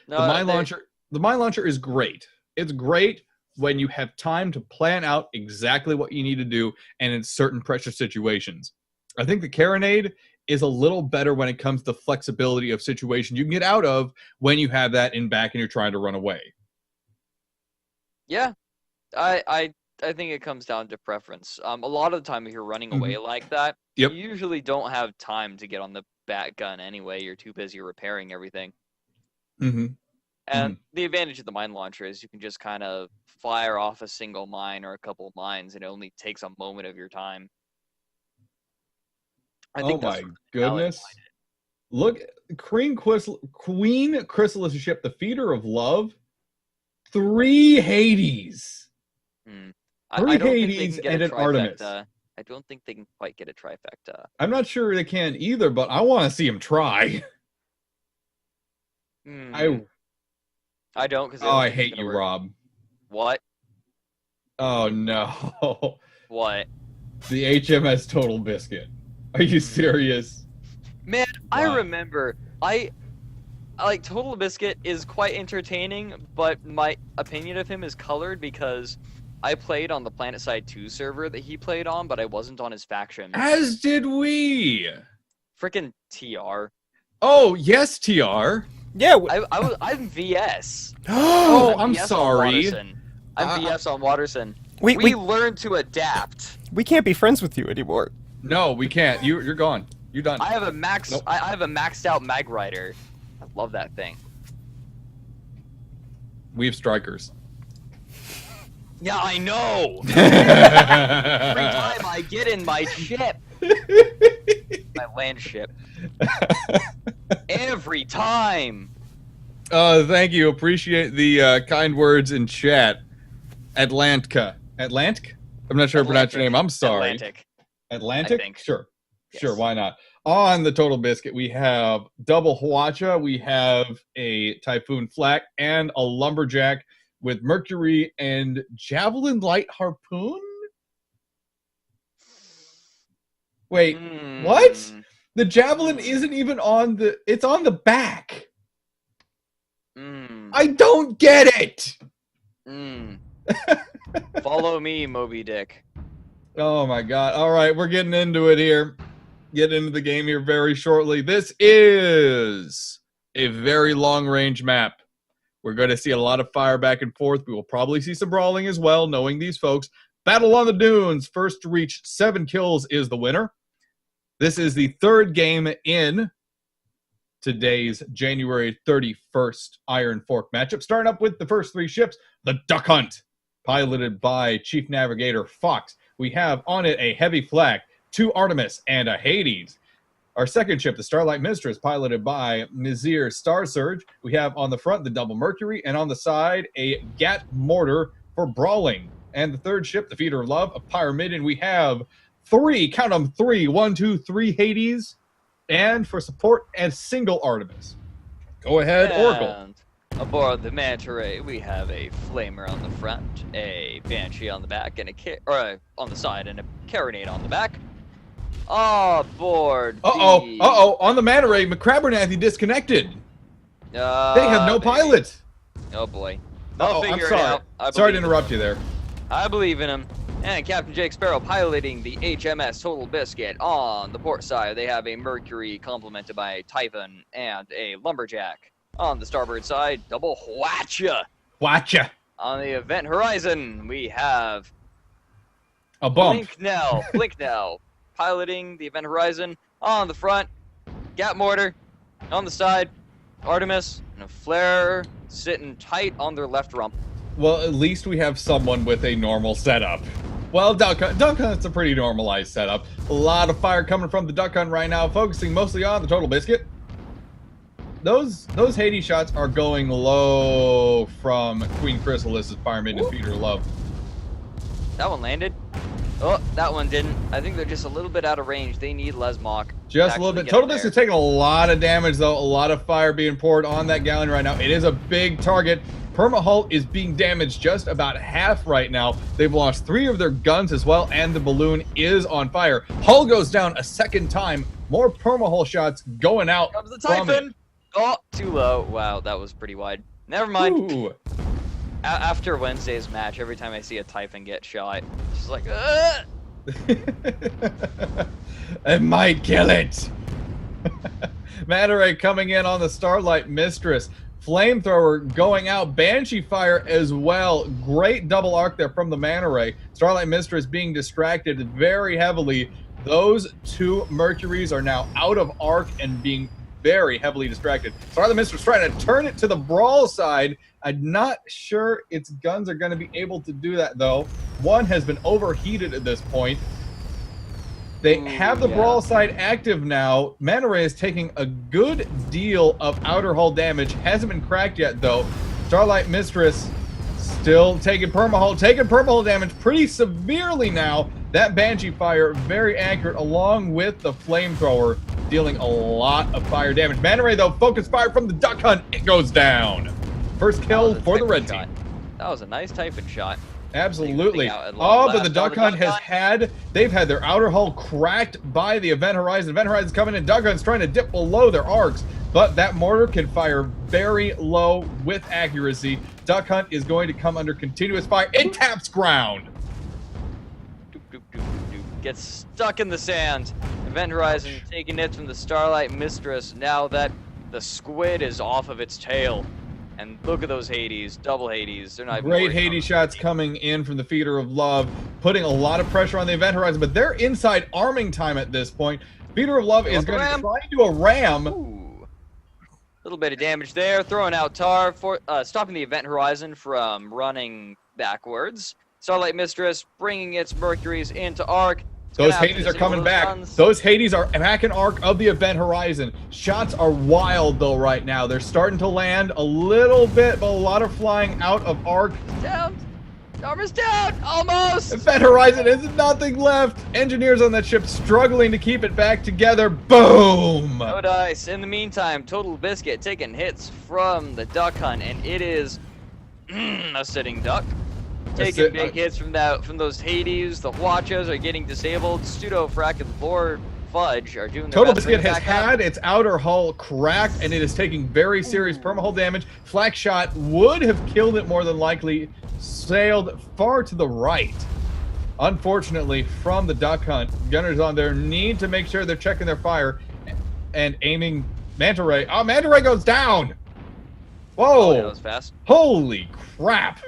No, the mine launcher is great. It's great when you have time to plan out exactly what you need to do and in certain pressure situations. I think the carronade is a little better when it comes to flexibility of situation you can get out of when you have that in back and you're trying to run away. Yeah, I think it comes down to preference. A lot of the time, if you're running away like that, you usually don't have time to get on the bat gun anyway. You're too busy repairing everything. And the advantage of the mine launcher is you can just kind of fire off a single mine or a couple of mines, and it only takes a moment of your time. Oh my goodness. Look, Queen Chrysalis' ship, the Feeder of Love. 3 Hades. 3 Hades and an Artemis. I don't think they can quite get a trifecta. I'm not sure they can either, but I want to see them try. I don't, because I hate you, Rob. What? Oh no. What? The HMS Total Biscuit. Are you serious? Man, I remember. I like Total Biscuit is quite entertaining, but my opinion of him is colored because I played on the PlanetSide 2 server that he played on, but I wasn't on his faction. As did we. Frickin' TR. Oh, yes, TR. Yeah. I'm VS. Oh, I'm VS sorry. I'm VS on Watterson. We learned to adapt. We can't be friends with you anymore. No, we can't. You're gone. You done? I have a max. Nope. I have a maxed out Mag Rider. I love that thing. We have strikers. Yeah, I know. Every time I get in my ship, my land ship. Every time. Thank you. Appreciate the kind words in chat. Atlantica. Atlantic? I'm not sure I pronounced your name. I'm sorry. Atlantic. Atlantic? I think. Sure. Yes. Sure, why not? On the Total Biscuit, we have double Hwacha, we have a Typhoon Flak, and a Lumberjack with Mercury and Javelin Light Harpoon? Wait, what? The Javelin isn't even on the... It's on the back. I don't get it! Follow me, Moby Dick. Oh my god. All right, we're getting into it here. Get into the game here very shortly. This is a very long-range map. We're going to see a lot of fire back and forth. We will probably see some brawling as well, knowing these folks. Battle on the Dunes. First to reach 7 kills is the winner. This is the third game in today's January 31st Iron Fork matchup. Starting up with the first 3 ships, the Duck Hunt, piloted by Chief Navigator Fox. We have on it a Heavy Flak, 2 Artemis, and a Hades. Our second ship, the Starlight Mistress, piloted by Mizir Star Surge. We have on the front the Double Mercury, and on the side a Gat Mortar for brawling. And the third ship, the Feeder of Love, a Pyramid, we have 3, count them, 3, 1, 2, 3 Hades, and for support, a single Artemis. Go ahead, Oracle. And aboard the Manta Ray, we have a Flamer on the front, a Banshee on the back, and on the side, and a Carronade on the back. Aboard. On the Manta Ray, McCrabbernathie disconnected. They have no pilot. Oh boy. I'm sorry. Sorry to interrupt you there. I believe in him. And Captain Jake Sparrow piloting the HMS Total Biscuit. On the port side, they have a Mercury complemented by a Typhon and a Lumberjack. On the starboard side, double Hwacha. Hwacha. On the event horizon, we have a bump. Blinknell, piloting the event horizon. On the front, Gat Mortar. On the side, Artemis and a Flare sitting tight on their left rump. Well, at least we have someone with a normal setup. Well, Duck Hunt's a pretty normalized setup. A lot of fire coming from the Duck Hunt right now, focusing mostly on the Total Biscuit. Those Hades shots are going low from Queen Chrysalis's Fireman and Feeder of Love. That one landed. Oh, that one didn't. I think they're just a little bit out of range. They need Lesmok. Just a little bit. Total Biscuit's taking a lot of damage, though. A lot of fire being poured on that galleon right now. It is a big target. Permahull is being damaged just about half right now. They've lost 3 of their guns as well, and the balloon is on fire. Hull goes down a second time. More Permahull shots going out. Comes the Typhon. Oh, too low. Wow, that was pretty wide. Never mind. Ooh. After Wednesday's match, every time I see a Typhon get shot, it's just like, I might kill it. Manta Ray coming in on the Starlight Mistress. Flamethrower going out. Banshee fire as well. Great double arc there from the Manta Ray. Starlight Mistress being distracted very heavily. Those 2 Mercuries are now out of arc and being very heavily distracted. Starlight Mistress trying to turn it to the brawl side. I'm not sure its guns are going to be able to do that, though. One has been overheated at this point. They have the brawl side active now. Manta Ray is taking a good deal of outer hull damage. Hasn't been cracked yet, though. Starlight Mistress still taking permahull damage pretty severely now. That Banshee fire very accurate, along with the Flamethrower dealing a lot of fire damage. Manta Ray, though, focus fire from the Duck Hunt. It goes down. First kill for the red team. That was a nice Typhon shot. Absolutely. But the Duck Hunt they've had their outer hull cracked by the Event Horizon. Event Horizon's coming in. Duck Hunt's trying to dip below their arcs, but that mortar can fire very low with accuracy. Duck Hunt is going to come under continuous fire. It taps ground. Gets stuck in the sand. Event Horizon taking it from the Starlight Mistress now that the squid is off of its tail. And look at those Hades, double Hades. They're not great Hades shots coming in from the Feeder of Love, putting a lot of pressure on the Event Horizon, but they're inside arming time at this point. Feeder of Love is going to try to a ram. Ooh. Little bit of damage there. Throwing out Tar, for stopping the event horizon from running backwards. Starlight Mistress bringing its Mercuries into Arc. Those Hades are coming back. Those Hades are back in Arc of the event horizon. Shots are wild, though, right now. They're starting to land a little bit, but a lot of flying out of Arc. Down. Armor's down. Almost. Event horizon is nothing left. Engineers on that ship struggling to keep it back together. Boom. No dice. In the meantime, Total Biscuit taking hits from the Duck Hunt, and it is a sitting duck. Taking big hits from those Hades. The Watchers are getting disabled. Pseudo Frack and Lord Fudge are doing their Total best. Biscuit has had its outer hull cracked, and it is taking very serious permahull damage. Flak shot would have killed it more than likely. Sailed far to the right. Unfortunately, from the Duck Hunt, gunners on there need to make sure they're checking their fire and aiming Manta Ray. Oh, Manta Ray goes down. Whoa! Oh, yeah, that was fast. Holy crap!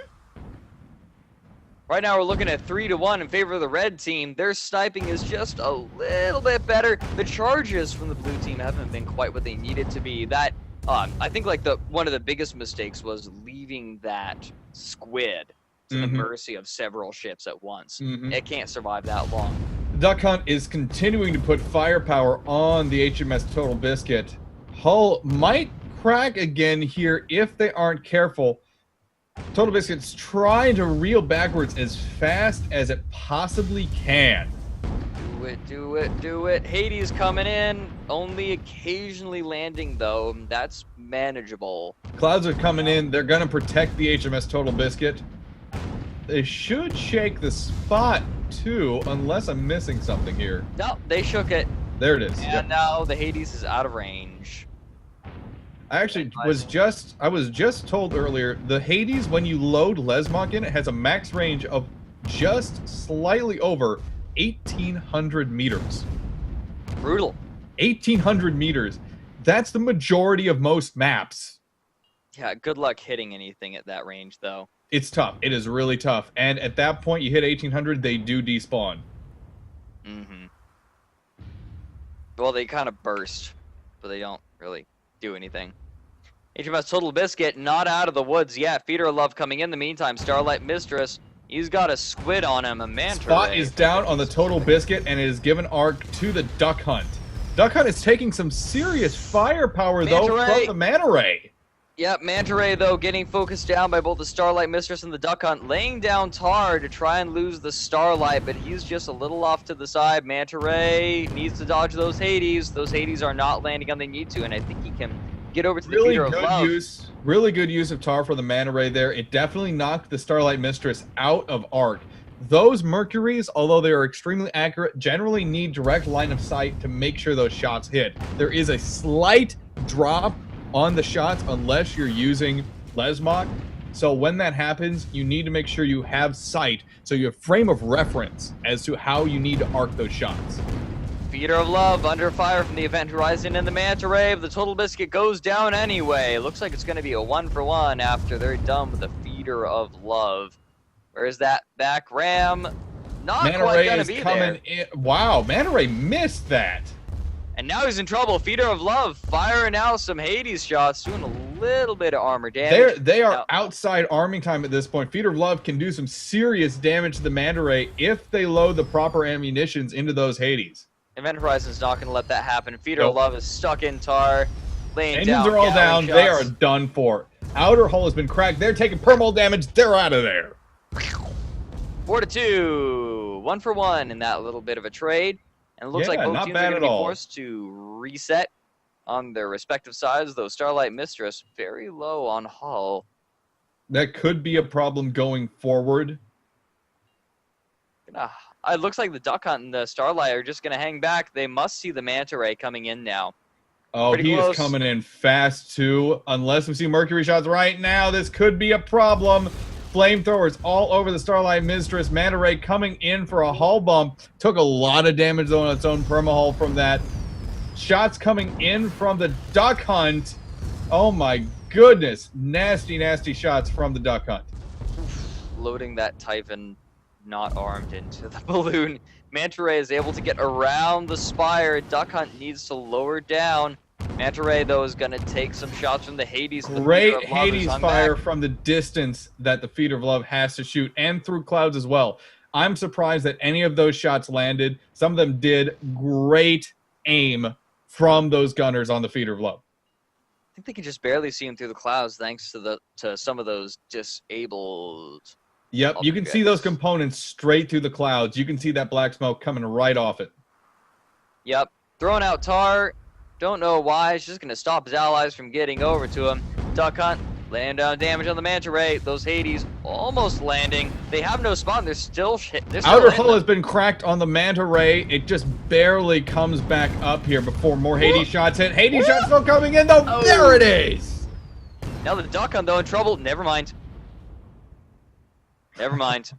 Right now we're looking at 3-1 in favor of the red team. Their sniping is just a little bit better. The charges from the blue team haven't been quite what they needed to be. That I think like one of the biggest mistakes was leaving that squid to the mercy of several ships at once. It can't survive that long. The Duck Hunt is continuing to put firepower on the HMS Total Biscuit. Hull might crack again here if they aren't careful. Total Biscuit's trying to reel backwards as fast as it possibly can. Do it, do it, do it. Hades coming in, only occasionally landing though. That's manageable. Clouds are coming in. They're going to protect the HMS Total Biscuit. They should shake the spot too, unless I'm missing something here. No, they shook it. There it is. And now the Hades is out of range. I actually was just told earlier, the Hades, when you load Lesmok in, it has a max range of just slightly over 1,800 meters. Brutal. 1,800 meters. That's the majority of most maps. Yeah, good luck hitting anything at that range, though. It's tough. It is really tough. And at that point, you hit 1,800, they do despawn. Well, they kind of burst, but they don't really do anything. HMS Total Biscuit not out of the woods yet. Feeder of Love coming in the meantime. Starlight Mistress, he's got a squid on him, a manta Spot ray. is down on the Total Biscuit, and it is given arc to the Duck Hunt. Duck Hunt is taking some serious firepower, though, from the Manta Ray. Yep, Manta Ray, though, getting focused down by both the Starlight Mistress and the Duck Hunt, laying down Tar to try and lose the Starlight, but he's just a little off to the side. Manta Ray needs to dodge those Hades. Those Hades are not landing on they need to, and I think he can get over to the Feeder of Love. Really good use of Tar for the Manta Ray there. It definitely knocked the Starlight Mistress out of arc. Those Mercuries, although they are extremely accurate, generally need direct line of sight to make sure those shots hit. There is a slight drop on the shots unless you're using Lesmok. So when that happens, you need to make sure you have sight, so you have frame of reference as to how you need to arc those shots. Feeder of Love under fire from the Event Horizon and the Manta Ray. The Total Biscuit goes down anyway. Looks like it's going to be a 1-for-1 after they're done with the Feeder of Love. Where's that back ram? Not Manta quite Ray going to is be coming there. in. Wow, Manta Ray missed that. And now he's in trouble. Feeder of Love firing out some Hades shots, doing a little bit of armor damage. They are outside arming time at this point. Feeder of Love can do some serious damage to the Manta Ray if they load the proper ammunitions into those Hades. Event Horizon's not going to let that happen. Feeder of Love is stuck in Tar, laying Engines down. Engines are all down. Shots. They are done for. Outer hull has been cracked. They're taking permal damage. They're out of there. 4-2. 1-for-1 in that little bit of a trade. And it looks like both teams are going to be forced to reset on their respective sides, though Starlight Mistress very low on hull. That could be a problem going forward. It looks like the Duck Hunt and the Starlight are just going to hang back. They must see the Manta Ray coming in now. Oh, he is coming in fast, too. Unless we see Mercury shots right now, this could be a problem. Flamethrowers all over the Starlight Mistress. Manta Ray coming in for a hull bump. Took a lot of damage, though, on its own permahull from that. Shots coming in from the Duck Hunt. Oh, my goodness. Nasty, nasty shots from the Duck Hunt. Loading that Typhon not armed into the balloon. Manta Ray is able to get around the spire. Duck Hunt needs to lower down. Manta Ray, though, is going to take some shots from the Hades. Great Hades fire from the distance that the Feeder of Love has to shoot, and through clouds as well. I'm surprised that any of those shots landed. Some of them did. Great aim from those gunners on the Feeder of Love. I think they can just barely see him through the clouds thanks to some of those disabled... Yep, you can see those components straight through the clouds. You can see that black smoke coming right off it. Yep. Throwing out Tar. Don't know why. It's just going to stop his allies from getting over to him. Duck Hunt laying down damage on the Manta Ray. Those Hades almost landing. They have no spawn. They're still Outer hull has been cracked on the Manta Ray. It just barely comes back up here before more Hades shots hit. Hades shots still coming in, though. Oh. There it is. Now the Duck Hunt, though, in trouble. Never mind. Never mind.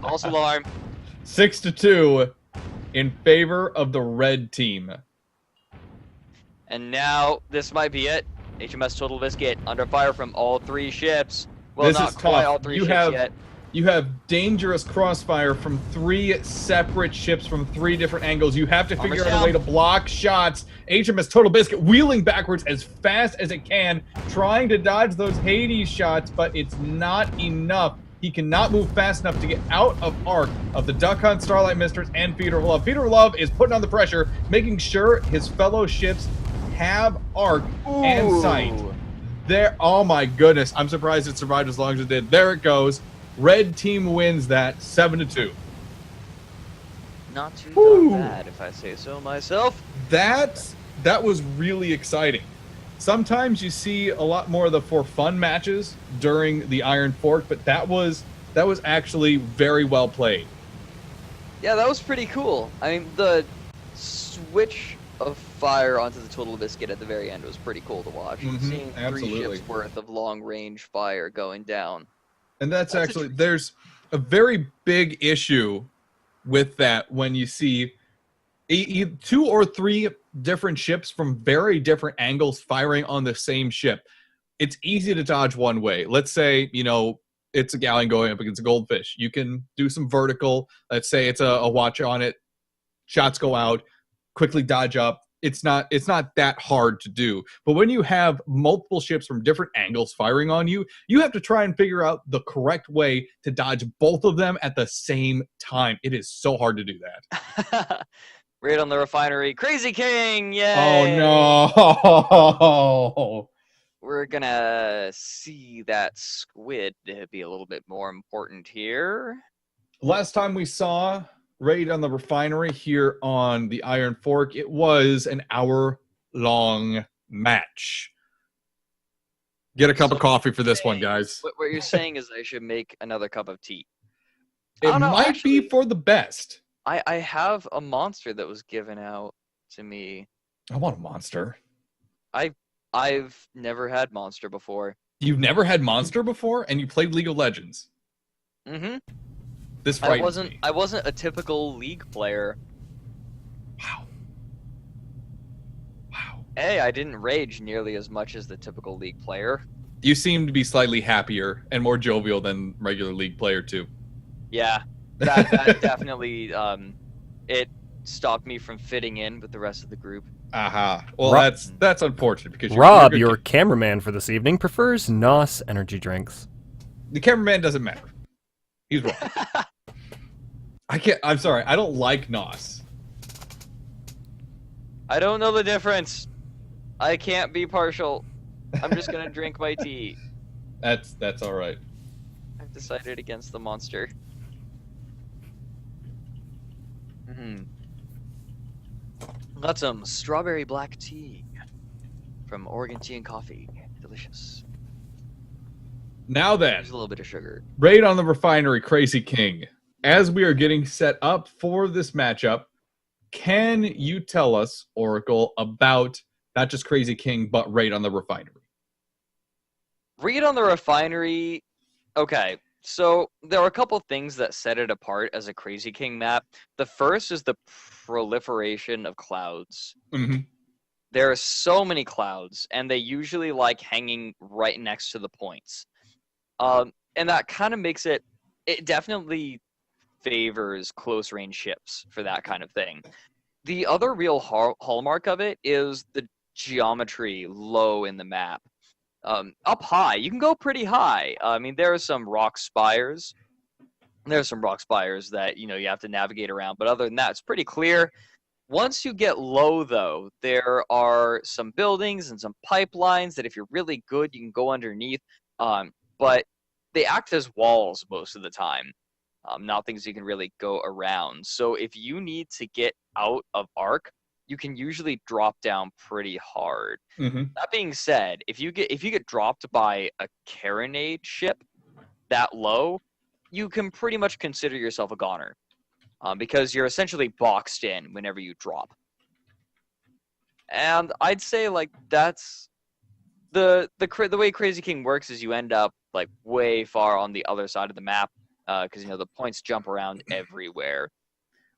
False alarm. 6-2 in favor of the red team. And now this might be it. HMS Total Biscuit under fire from all three ships. Well, this not is quite tough. all three ships yet. You have dangerous crossfire from 3 separate ships from 3 different angles. You have to figure out a way to block shots. HMS Total Biscuit wheeling backwards as fast as it can, trying to dodge those Hades shots, but it's not enough. He cannot move fast enough to get out of arc of the Duck Hunt, Starlight Mistress, and Feeder of Love. Feeder of Love is putting on the pressure, making sure his fellow ships have arc and sight. There, oh my goodness! I'm surprised it survived as long as it did. There it goes. Red team wins that 7-2. Not too darn bad, if I say so myself. That was really exciting. Sometimes you see a lot more of the for fun matches during the Iron Fork, but that was actually very well played. Yeah, that was pretty cool. I mean, the switch of fire onto the Total Biscuit at the very end was pretty cool to watch. Seeing 3 ships worth of long-range fire going down. And that's actually, there's a very big issue with that when you see 2 or 3 different ships from very different angles firing on the same ship. It's easy to dodge one way. Let's say, it's a galleon going up against a goldfish. You can do some vertical. Let's say it's a watch on it. Shots go out. Quickly dodge up. It's not that hard to do. But when you have multiple ships from different angles firing on you, you have to try and figure out the correct way to dodge both of them at the same time. It is so hard to do that. Raid on the refinery. Crazy King! Yay! Oh no! We're gonna see that squid be a little bit more important here. Last time we saw Raid on the refinery here on the Iron Fork, it was an hour-long match. Get a cup of coffee for this one, guys. What you're saying is I should make another cup of tea. It might be for the best. I have a monster that was given out to me. I want a monster. I've never had monster before. You've never had monster before, and you played League of Legends. Mm-hmm. This frightens me. I wasn't a typical League player. Wow. Hey, I didn't rage nearly as much as the typical League player. You seem to be slightly happier and more jovial than regular League player too. Yeah. That definitely it stopped me from fitting in with the rest of the group. Aha. Well, that's unfortunate because Rob, your cameraman for this evening, prefers NOS energy drinks. The cameraman doesn't matter. He's wrong. I'm sorry. I don't like NOS. I don't know the difference. I can't be partial. I'm just gonna drink my tea. That's all right. I've decided against the monster. Got some strawberry black tea from Oregon Tea and Coffee. Delicious. Now then, there's a little bit of sugar. Raid on the refinery, Crazy King. As we are getting set up for this matchup, can you tell us, Oracle, about not just Crazy King, but Raid on the refinery? Raid on the refinery. Okay. So there are a couple things that set it apart as a Crazy King map. The first is the proliferation of clouds. Mm-hmm. There are so many clouds, and they usually like hanging right next to the points. And that kind of makes it definitely favors close range ships for that kind of thing. The other real hallmark of it is the geometry low in the map. Up high, you can go pretty high. I mean, there are some rock spires. There's some rock spires that, you have to navigate around. But other than that, it's pretty clear. Once you get low, though, there are some buildings and some pipelines that if you're really good, you can go underneath. But they act as walls most of the time, not things you can really go around. So if you need to get out of arc, you can usually drop down pretty hard. That being said, if you get dropped by a carronade ship that low, you can pretty much consider yourself a goner, because you're essentially boxed in whenever you drop. And I'd say that's the way Crazy King works is you end up way far on the other side of the map, because the points jump around everywhere.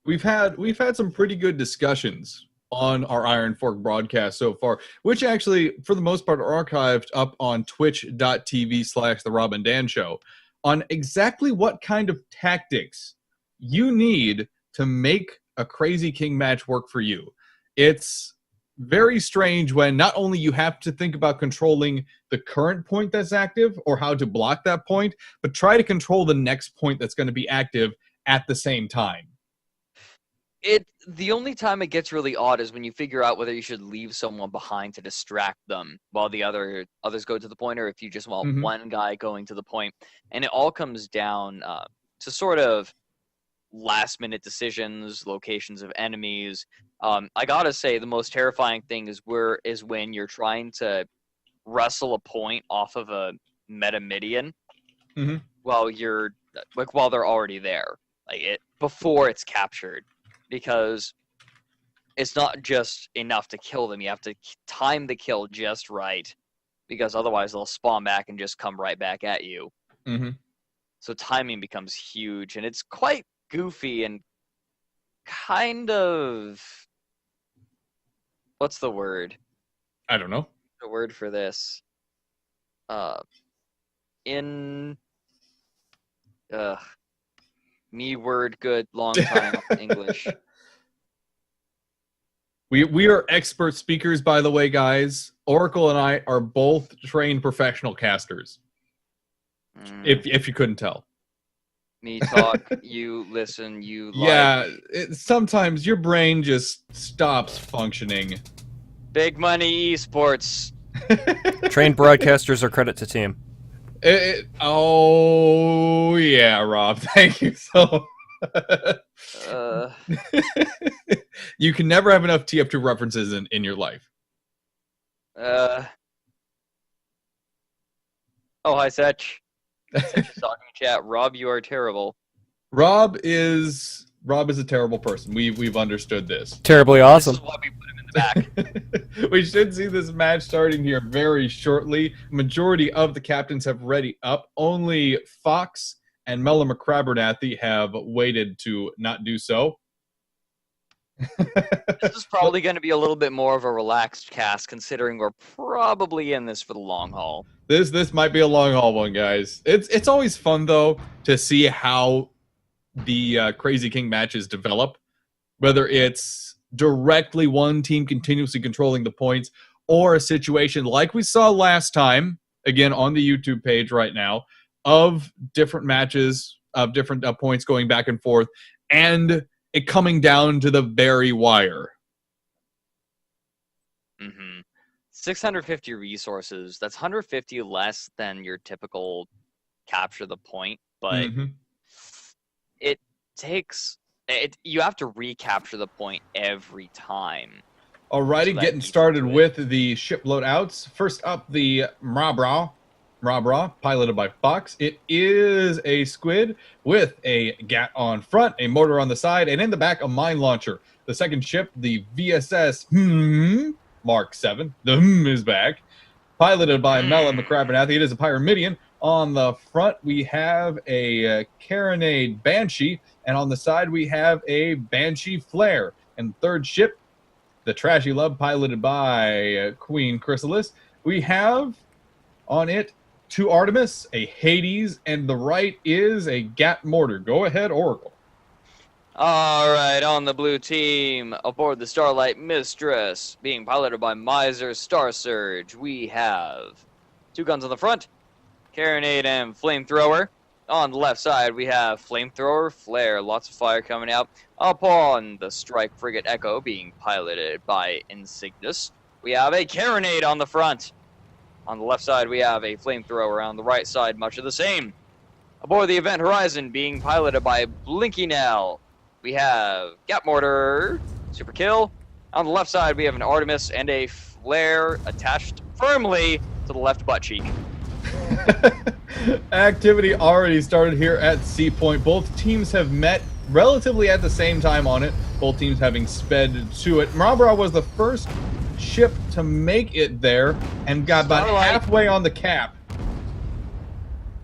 We've had some pretty good discussions on our Iron Fork broadcast so far, which actually, for the most part, are archived up on twitch.tv/The Rob and Dan Show, on exactly what kind of tactics you need to make a Crazy King match work for you. It's very strange when not only you have to think about controlling the current point that's active or how to block that point, but try to control the next point that's going to be active at the same time. The only time it gets really odd is when you figure out whether you should leave someone behind to distract them while the others go to the point, or if you just want one guy going to the point. And it all comes down to sort of last-minute decisions, locations of enemies. I gotta say, the most terrifying thing is when you're trying to wrestle a point off of a metamidian while they're already there, before it's captured. Because it's not just enough to kill them. You have to time the kill just right, because otherwise they'll spawn back and just come right back at you. So timing becomes huge, and it's quite goofy and kind of... What's the word? I don't know. The word for this. Me word good long time English. We are expert speakers, by the way, guys. Oracle and I are both trained professional casters. If you couldn't tell. Me talk, you listen, you like. Yeah, sometimes your brain just stops functioning. Big money esports. Trained broadcasters are credit to team. Oh, yeah, Rob. Thank you so You can never have enough TF2 references in your life. Oh, hi, Setch. Setch is talking in chat. Rob, you are terrible. Rob is a terrible person. We've understood this. Terribly awesome. This is why we put him in the back. We should see this match starting here very shortly. Majority of the captains have ready up. Only Fox and Mella McCrabbernathy have waited to not do so. This is probably going to be a little bit more of a relaxed cast, considering we're probably in this for the long haul. This might be a long haul one, guys. It's always fun, though, to see how the Crazy King matches develop. Whether it's directly one team continuously controlling the points, or a situation like we saw last time, again on the YouTube page right now, of different matches, of different points going back and forth, and it coming down to the very wire. 650 resources. That's 150 less than your typical capture the point, but it takes... you have to recapture the point every time. Alrighty, So getting started with the ship loadouts. First up, the Mrabra, piloted by Fox. It is a squid with a gat on front, a mortar on the side, and in the back, a mine launcher. The second ship, the VSS Mark 7. The is back. Piloted by Mella McCrabbernathy. It is a Pyramidion. On the front, we have a Carronade Banshee, and on the side, we have a Banshee Flare. And third ship, the Trashy Love, piloted by Queen Chrysalis. We have on it two Artemis, a Hades, and the right is a Gat Mortar. Go ahead, Oracle. All right, on the blue team, aboard the Starlight Mistress, being piloted by Miser Star Surge, we have 2 guns on the front, Carronade and Flamethrower. On the left side, we have Flamethrower, Flare, lots of fire coming out. Upon the Strike Frigate Echo, being piloted by Insignis, we have a Carronade on the front. On the left side, we have a Flamethrower. On the right side, much of the same. Aboard the Event Horizon, being piloted by Blinky Nell, we have Gap Mortar, Super Kill. On the left side, we have an Artemis and a Flare attached firmly to the left butt cheek. Activity already started here at Sea Point. Both teams have met relatively at the same time on it, both teams having sped to it. Marlborough was the first ship to make it there and got about halfway on the cap.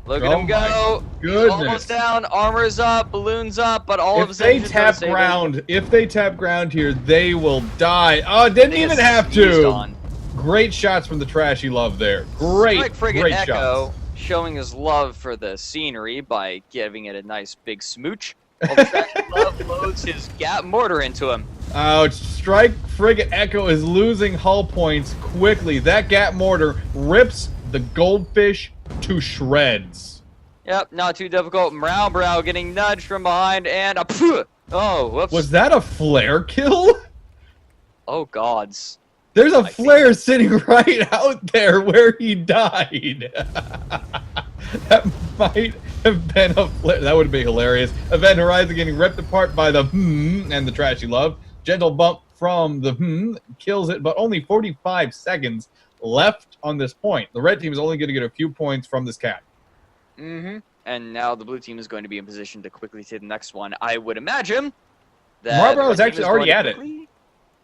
Look at him go. He's almost down. Armor's up. Balloon's up. But all of his engines are disabled. If they tap ground here, they will die. Oh, didn't even have to. Great shots from the Trashy Love there. Great Echo shots. Showing his love for the scenery by giving it a nice big smooch. While the Trashy Love loads his Gap Mortar into him. Strike Frigate Echo is losing hull points quickly. That Gap Mortar rips the Goldfish to shreds. Yep, not too difficult. Marlborough getting nudged from behind and a oh, whoops. Was that a flare kill? Oh, gods. There's a flare sitting right out there where he died. That might have been a flare. That would be hilarious. Event Horizon getting ripped apart by the and the Trashy Love. Gentle bump from the kills it, but only 45 seconds left on this point. The red team is only going to get a few points from this cap. And now the blue team is going to be in position to quickly take the next one. I would imagine that Marlborough is actually already at it.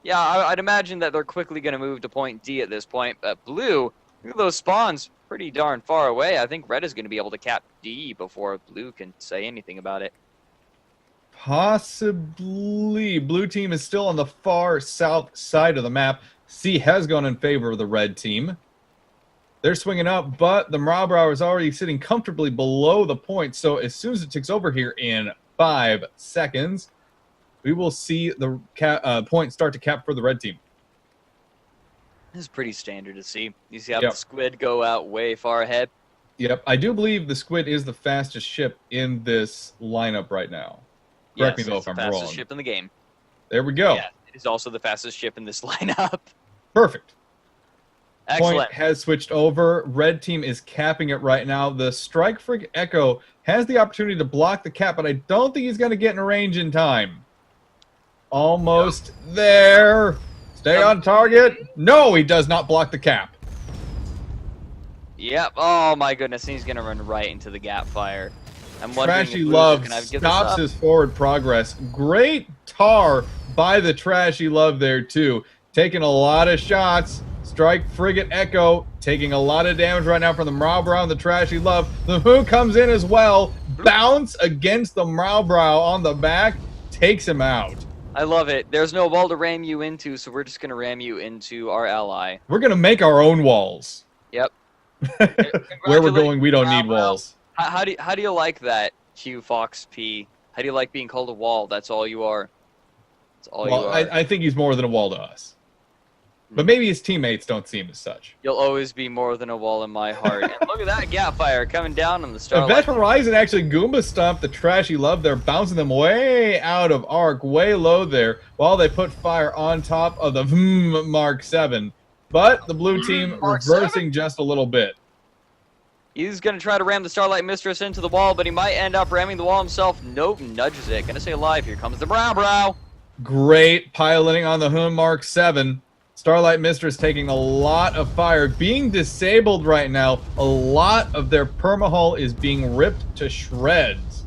Yeah, I'd imagine that they're quickly going to move to point D at this point. But blue, look at those spawns, pretty darn far away. I think red is going to be able to cap D before blue can say anything about it. Possibly. Blue team is still on the far south side of the map. C has gone in favor of the red team. They're swinging up, but the Marlborough is already sitting comfortably below the point. So as soon as it ticks over here in 5 seconds, we will see the point start to cap for the red team. This is pretty standard to see. You see how the Squid go out way far ahead? Yep, I do believe the Squid is the fastest ship in this lineup right now. Correct me though if I'm wrong. It's the fastest ship in the game. There we go. Yeah, it is also the fastest ship in this lineup. Perfect. Excellent. Point has switched over. Red team is capping it right now. The Strike Frigate Echo has the opportunity to block the cap, but I don't think he's going to get in range in time. Almost there. Stay on target. No, he does not block the cap. Yep. Oh my goodness, he's going to run right into the gap fire. I'm wondering Trashy Love stops his forward progress. Great tar by the Trashy Love there too. Taking a lot of shots. Strike Frigate Echo taking a lot of damage right now from the Marlborough and the Trashy Love. The Who comes in as well. Bounce against the Marlborough on the back. Takes him out. I love it. There's no wall to ram you into, so we're just going to ram you into our ally. We're going to make our own walls. Yep. Where we're going, we don't need walls. How do you like that, Q Fox P? How do you like being called a wall? That's all you are. That's all you are. I think he's more than a wall to us. But maybe his teammates don't see him as such. You'll always be more than a wall in my heart. And look at that gap fire coming down on the Starlight. Event Horizon actually Goomba stomped the Trashy Love. They're bouncing them way out of arc, way low there, while they put fire on top of the Mark 7. But the blue team reversing just a little bit. He's going to try to ram the Starlight Mistress into the wall, but he might end up ramming the wall himself. Nope, nudges it. Gonna stay alive. Here comes the Marlborough. Great piloting on the Mark 7. Starlight Mistress taking a lot of fire, being disabled right now. A lot of their permahull is being ripped to shreds.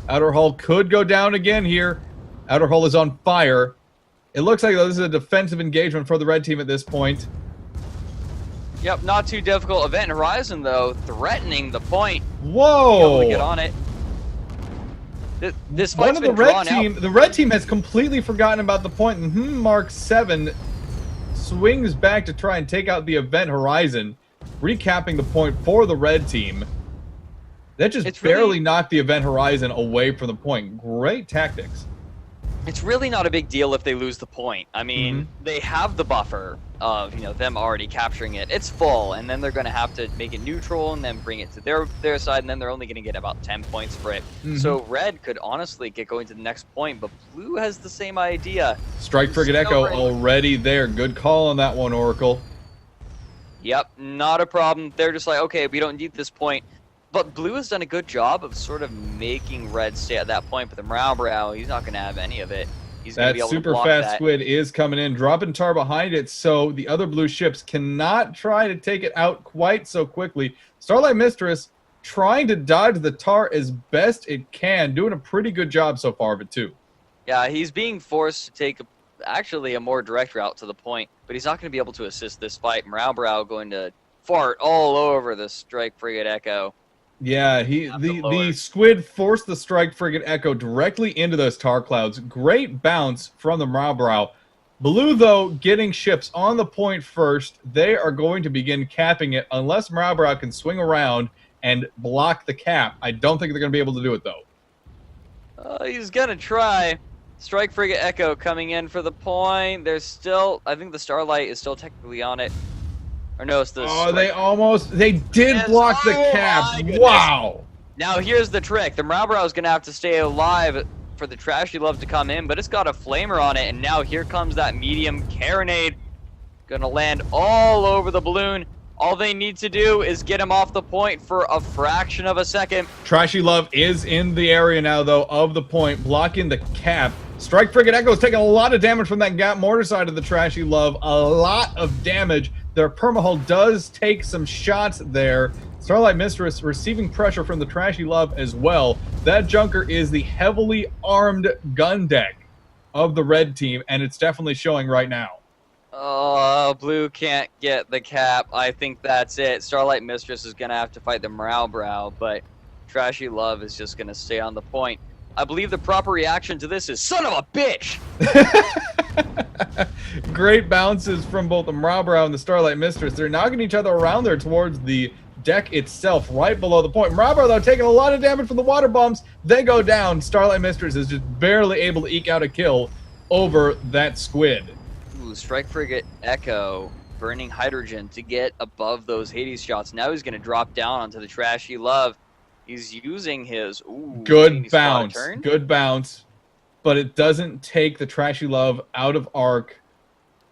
Outer hull could go down again here. Outer hull is on fire. It looks like this is a defensive engagement for the red team at this point. Yep, not too difficult. Event Horizon, though, threatening the point. Whoa! To get on it. This One fight's of been the red drawn team, out. the red team has completely forgotten about the point. And Mark 7 swings back to try and take out the Event Horizon, recapping the point for the red team. That just barely knocked the Event Horizon away from the point. Great tactics. it's really not a big deal if they lose the point. I mean, they have the buffer of, you know, them already capturing it. It's full, and then they're going to have to make it neutral and then bring it to their side, and then they're only going to get about 10 points for it. So red could honestly get going to the next point, but blue has the same idea. Strike Frigate Echo already there. Good call on that one, Oracle. Yep, not a problem. They're just like, okay, we don't need this point. But blue has done a good job of sort of making red stay at that point. But the Brow, he's not going to have any of it. He's going to be able to block super fast that. squid is coming in, dropping tar behind it, so the other blue ships cannot try to take it out quite so quickly. Starlight Mistress trying to dodge the tar as best it can, doing a pretty good job so far of it too. Yeah, he's being forced to take actually a more direct route to the point, but he's not going to be able to assist this fight. Brow going to fart all over the Strike Frigate Echo. Yeah, the squid forced the Strike Frigate Echo directly into those tar clouds. Great bounce from the Brow. Blue, though, getting ships on the point first. They are going to begin capping it unless Brow can swing around and block the cap. I don't think they're going to be able to do it, though. He's going to try. Strike Frigate Echo coming in for the point. There's still, I think the Starlight is still technically on it. Or no, it's the they did block the cap. Wow. Now here's the trick. The Brow is going to have to stay alive for the Trashy Love to come in, but it's got a flamer on it, and now here comes that medium carronade. Going to land all over the balloon. All they need to do is get him off the point for a fraction of a second. Trashy Love is in the area now, though, of the point, blocking the cap. Strike Frigate Echo is taking a lot of damage from that Gap Mortar side of the Trashy Love. A lot of damage. Their permahull does take some shots there. Starlight Mistress receiving pressure from the Trashy Love as well. That Junker is the heavily armed gun deck of the red team, and it's definitely showing right now. Oh, blue can't get the cap. I think that's it. Starlight Mistress is going to have to fight the Brow, but Trashy Love is just going to stay on the point. I believe the proper reaction to this is, son of a bitch! Great bounces from both the Brow and the Starlight Mistress. They're knocking each other around there towards the deck itself, right below the point. Brow, though, taking a lot of damage from the water bombs. They go down. Starlight Mistress is just barely able to eke out a kill over that squid. Ooh, Strike Frigate Echo burning hydrogen to get above those Hades shots. Now he's going to drop down onto the Trashy Love. He's using his good bounce, but it doesn't take the Trashy Love out of arc.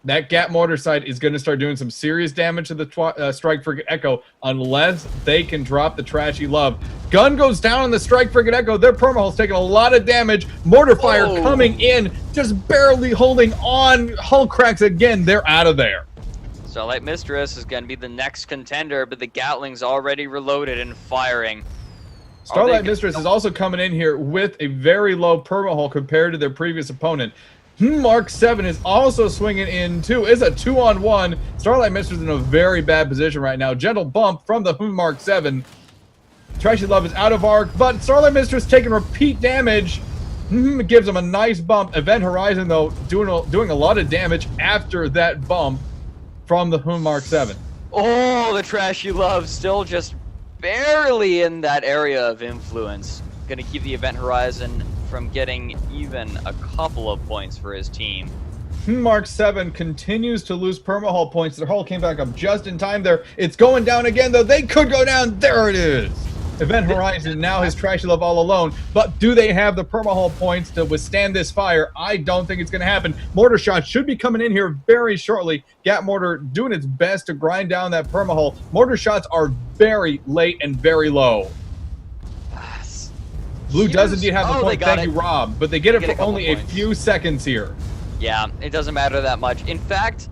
That Gap Mortar side is going to start doing some serious damage to the Strike Frigate Echo unless they can drop the Trashy Love. Gun goes down on the Strike Frigate Echo. Their permahull's taking a lot of damage. Mortar fire coming in, just barely holding on. Hull cracks again. They're out of there. Starlight Mistress is going to be the next contender, but the Gatling's already reloaded and firing. Starlight Mistress is also coming in here with a very low permahull compared to their previous opponent. Mark 7 is also swinging in too. It's a 2-on-1. Starlight Mistress is in a very bad position right now. Gentle bump from the Mark 7. Trashy Love is out of arc, but Starlight Mistress taking repeat damage. Gives him a nice bump. Event Horizon, though, doing a lot of damage after that bump from the Mark 7. Oh, the Trashy Love still just barely in that area of influence. Going to keep the Event Horizon from getting even a couple of points for his team. Mark 7 continues to lose permahull points. Their hull came back up just in time there. It's going down again, though. They could go down. There it is. Event Horizon now has Trashy Love all alone. But do they have the permahull points to withstand this fire? I don't think it's going to happen. Mortar shots should be coming in here very shortly. Gap Mortar doing its best to grind down that permahull. Mortar shots are very late and very low. Blue does indeed have the point. Thank you, Rob. But they get it for only a few seconds here. Yeah, it doesn't matter that much. In fact,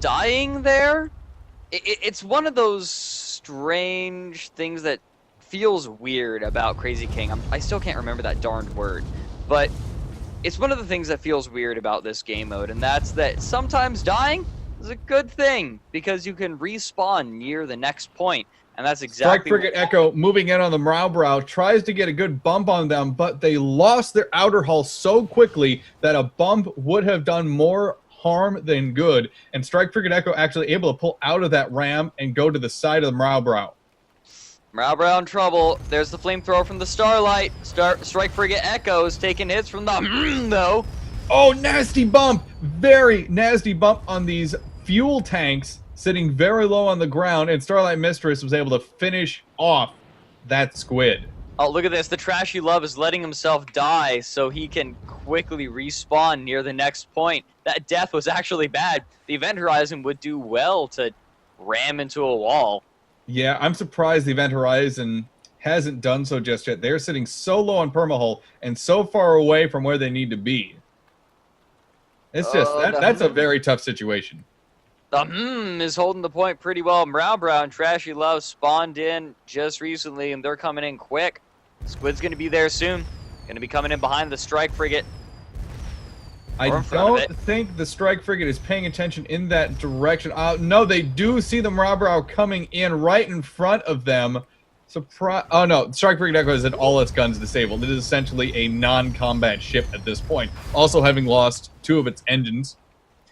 dying there, it's one of those strange things that feels weird about Crazy King. I still can't remember that darned word. But it's one of the things that feels weird about this game mode, and that's that sometimes dying is a good thing because you can respawn near the next point. And that's exactly Strike Frigate Echo moving in on the Brow, tries to get a good bump on them, but they lost their outer hull so quickly that a bump would have done more harm than good. And Strike Frigate Echo actually able to pull out of that ram and go to the side of the Brow. Marlborough in trouble. There's the flamethrower from the Starlight. Strike Frigate Echo's taking hits from the though. Oh, nasty bump! Very nasty bump on these fuel tanks, sitting very low on the ground, and Starlight Mistress was able to finish off that squid. Oh, look at this. The Trashy Love is letting himself die so he can quickly respawn near the next point. That death was actually bad. The Event Horizon would do well to ram into a wall. Yeah, I'm surprised the Event Horizon hasn't done so just yet. They're sitting so low on permahull and so far away from where they need to be. It's just, that's a very tough situation. The is holding the point pretty well. Marlborough and Trashy Love spawned in just recently, and they're coming in quick. Squid's going to be there soon. Going to be coming in behind the Strike Frigate. I don't think the Strike Frigate is paying attention in that direction. No, they do see the Marlborough coming in right in front of them. Oh no, Strike Frigate Echo has had all its guns disabled. It is essentially a non-combat ship at this point. Also having lost 2 of its engines.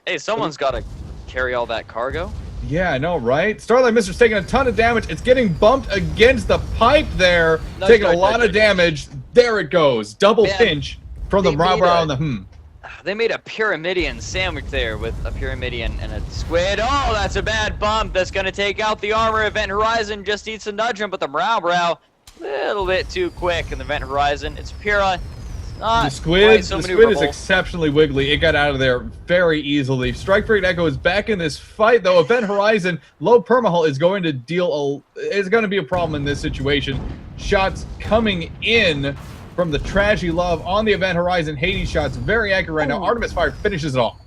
Hey, someone's got to carry all that cargo. Yeah, I know, right? Starlight Mistress taking a ton of damage. It's getting bumped against the pipe there. Taking a lot of damage. There it goes. Double pinch from the Marlborough and the They made a Pyramidian sandwich there with a Pyramidian and a squid. Oh, that's a bad bump. That's going to take out the armor. Event Horizon just needs to nudge him, but the Marlborough, a little bit too quick in the Event Horizon. It's Pyra. The squid is exceptionally wiggly. It got out of there very easily. Strike Frigate Echo is back in this fight, though. Event Horizon, low permahull is going to is going to be a problem in this situation. Shots coming in from the Trashy Love on the Event Horizon. Hades shots very accurate right now. Artemis Fire finishes it off.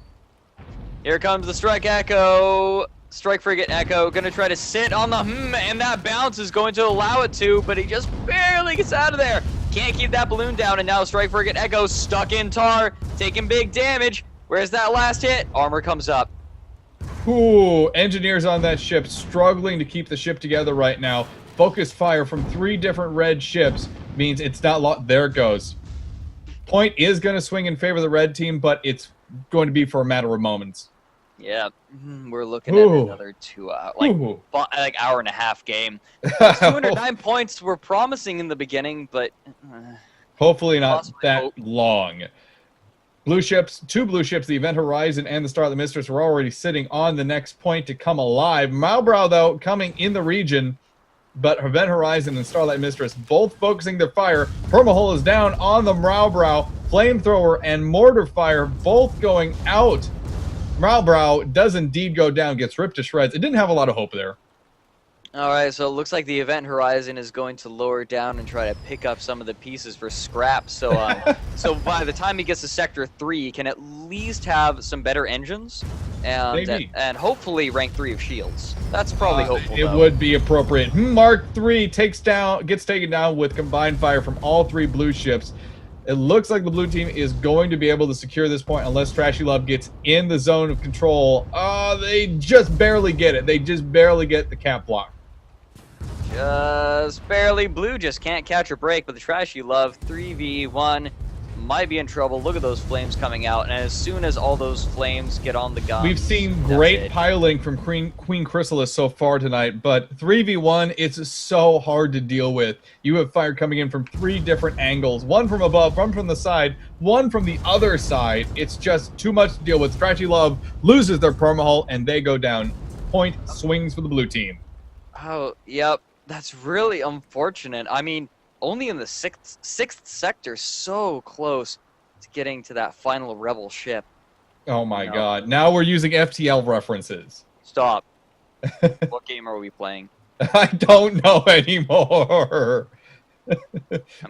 Here comes the Strike Echo. Strike Frigate Echo going to try to sit on the and that bounce is going to allow it to, but he just barely gets out of there. Can't keep that balloon down, and now Strike Frigate Echo stuck in tar, taking big damage. Where's that last hit? Armor comes up. Ooh, engineers on that ship struggling to keep the ship together right now. Focused fire from 3 different red ships means it's not lost. There it goes. Point is going to swing in favor of the red team, but it's going to be for a matter of moments. Yeah, we're looking at another 2 hour, like hour and a half game. 209 points were promising in the beginning, but hopefully not that long. Blue ships, 2 blue ships, the Event Horizon and the Starlight Mistress, were already sitting on the next point to come alive. Marlborough, though, coming in the region, but Event Horizon and Starlight Mistress both focusing their fire. Permahull is down on the Marlborough. Flamethrower and mortar fire both going out. Marlborough does indeed go down, gets ripped to shreds. It didn't have a lot of hope there. All right, so it looks like the Event Horizon is going to lower down and try to pick up some of the pieces for scrap. So, so by the time he gets to Sector 3, he can at least have some better engines and hopefully rank 3 of shields. That's probably hopeful. It would be appropriate. Mark 3 gets taken down with combined fire from all 3 blue ships. It looks like the blue team is going to be able to secure this point unless Trashy Love gets in the zone of control. They just barely get it. They just barely get the cap block. Just barely. Blue just can't catch a break, but the Trashy Love 3v1 might be in trouble. Look at those flames coming out, and as soon as all those flames get on the guns... We've seen great piling from Queen Chrysalis so far tonight, but 3v1, it's so hard to deal with. You have fire coming in from 3 different angles. One from above, one from the side, one from the other side. It's just too much to deal with. Trashy Love loses their permahull, and they go down. Point swings for the blue team. Oh, yep. That's really unfortunate. I mean, only in the sixth sector, so close to getting to that final rebel ship. Oh my god. Now we're using FTL references. Stop. What game are we playing? I don't know anymore.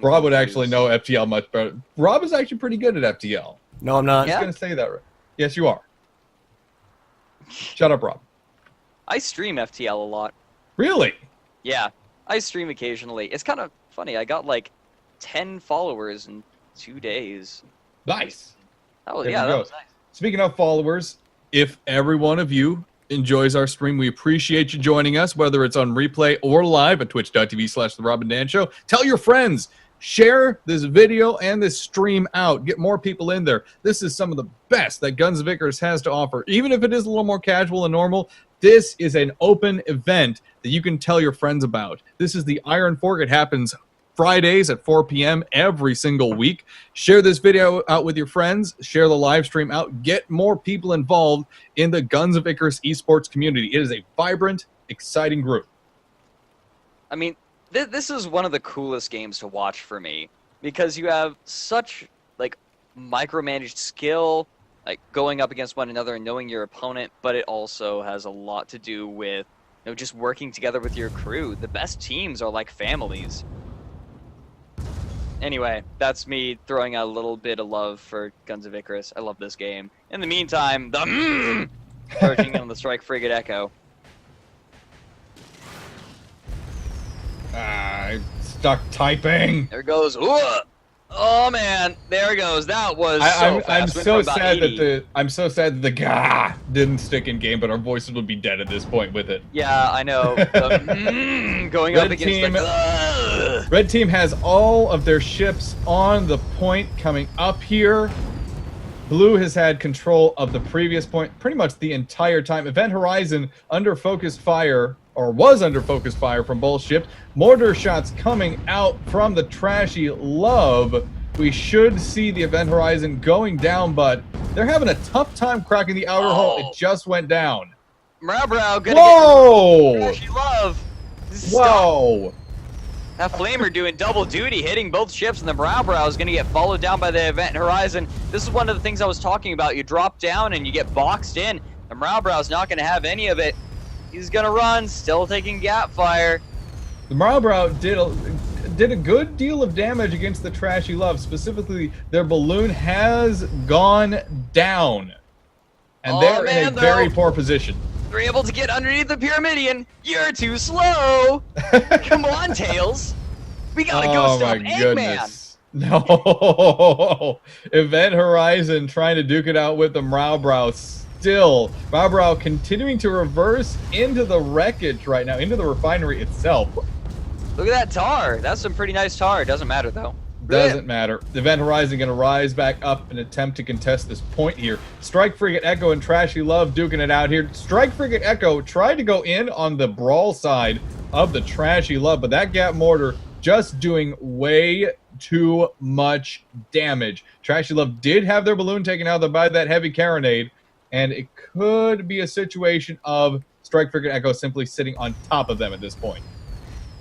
Rob would actually know FTL much better. Rob is actually pretty good at FTL. No, I'm not. I was going to say that right. Yes, you are. Shut up, Rob. I stream FTL a lot. Really? Yeah, I stream occasionally. It's kind of funny. I got like 10 followers in 2 days. Nice. That was nice. Speaking of followers, if every one of you enjoys our stream, we appreciate you joining us, whether it's on replay or live at twitch.tv/The Rob and Dan Show. Tell your friends. Share this video and this stream out. Get more people in there. This is some of the best that Guns of Icarus has to offer. Even if it is a little more casual and normal, This is an open event that you can tell your friends about. This is the Iron Fork. It happens Fridays at 4 p.m. every single week. Share this video out with your friends. Share the live stream out. Get more people involved in the Guns of Icarus esports community. It is a vibrant, exciting group. I mean, this is one of the coolest games to watch for me because you have such like micromanaged skill, like going up against one another and knowing your opponent, but it also has a lot to do with just working together with your crew. The best teams are like families. Anyway, that's me throwing out a little bit of love for Guns of Icarus. I love this game. In the meantime, the charging on the Strike Frigate Echo. I stuck typing. There goes. Ooh! Oh man, there it goes. That was so fast. I'm Went so from about sad 80. that the gah didn't stick in game, but our voices would be dead at this point with it. Yeah, I know. Going up against the... Red team has all of their ships on the point coming up here. Blue has had control of the previous point pretty much the entire time. Event Horizon under focused fire, or was under focused fire from both ships. Mortar shots coming out from the Trashy Love. We should see the Event Horizon going down, but they're having a tough time cracking the outer hull. It just went down. Brow gonna Whoa! get Trashy Love. Whoa! That Flamer doing double duty, hitting both ships, and the Brow is going to get followed down by the Event Horizon. This is one of the things I was talking about. You drop down and you get boxed in. The Brow's not going to have any of it. He's going to run, still taking gap fire. The Brow did a good deal of damage against the Trashy Love. Specifically, their balloon has gone down. And they're in a very poor position. They're able to get underneath the Pyramidion. You're too slow. Come on, Tails. We gotta go stop Eggman. No. Event Horizon trying to duke it out with the Brow. Still, Brow continuing to reverse into the wreckage right now, into the refinery itself. Look at that tar. That's some pretty nice tar. Doesn't matter, though. Doesn't matter. The Event Horizon going to rise back up and attempt to contest this point here. Strike Frigate Echo and Trashy Love duking it out here. Strike Frigate Echo tried to go in on the brawl side of the Trashy Love, but that Gap Mortar just doing way too much damage. Trashy Love did have their balloon taken out by that heavy carronade, and it could be a situation of Strike Frigate Echo simply sitting on top of them at this point.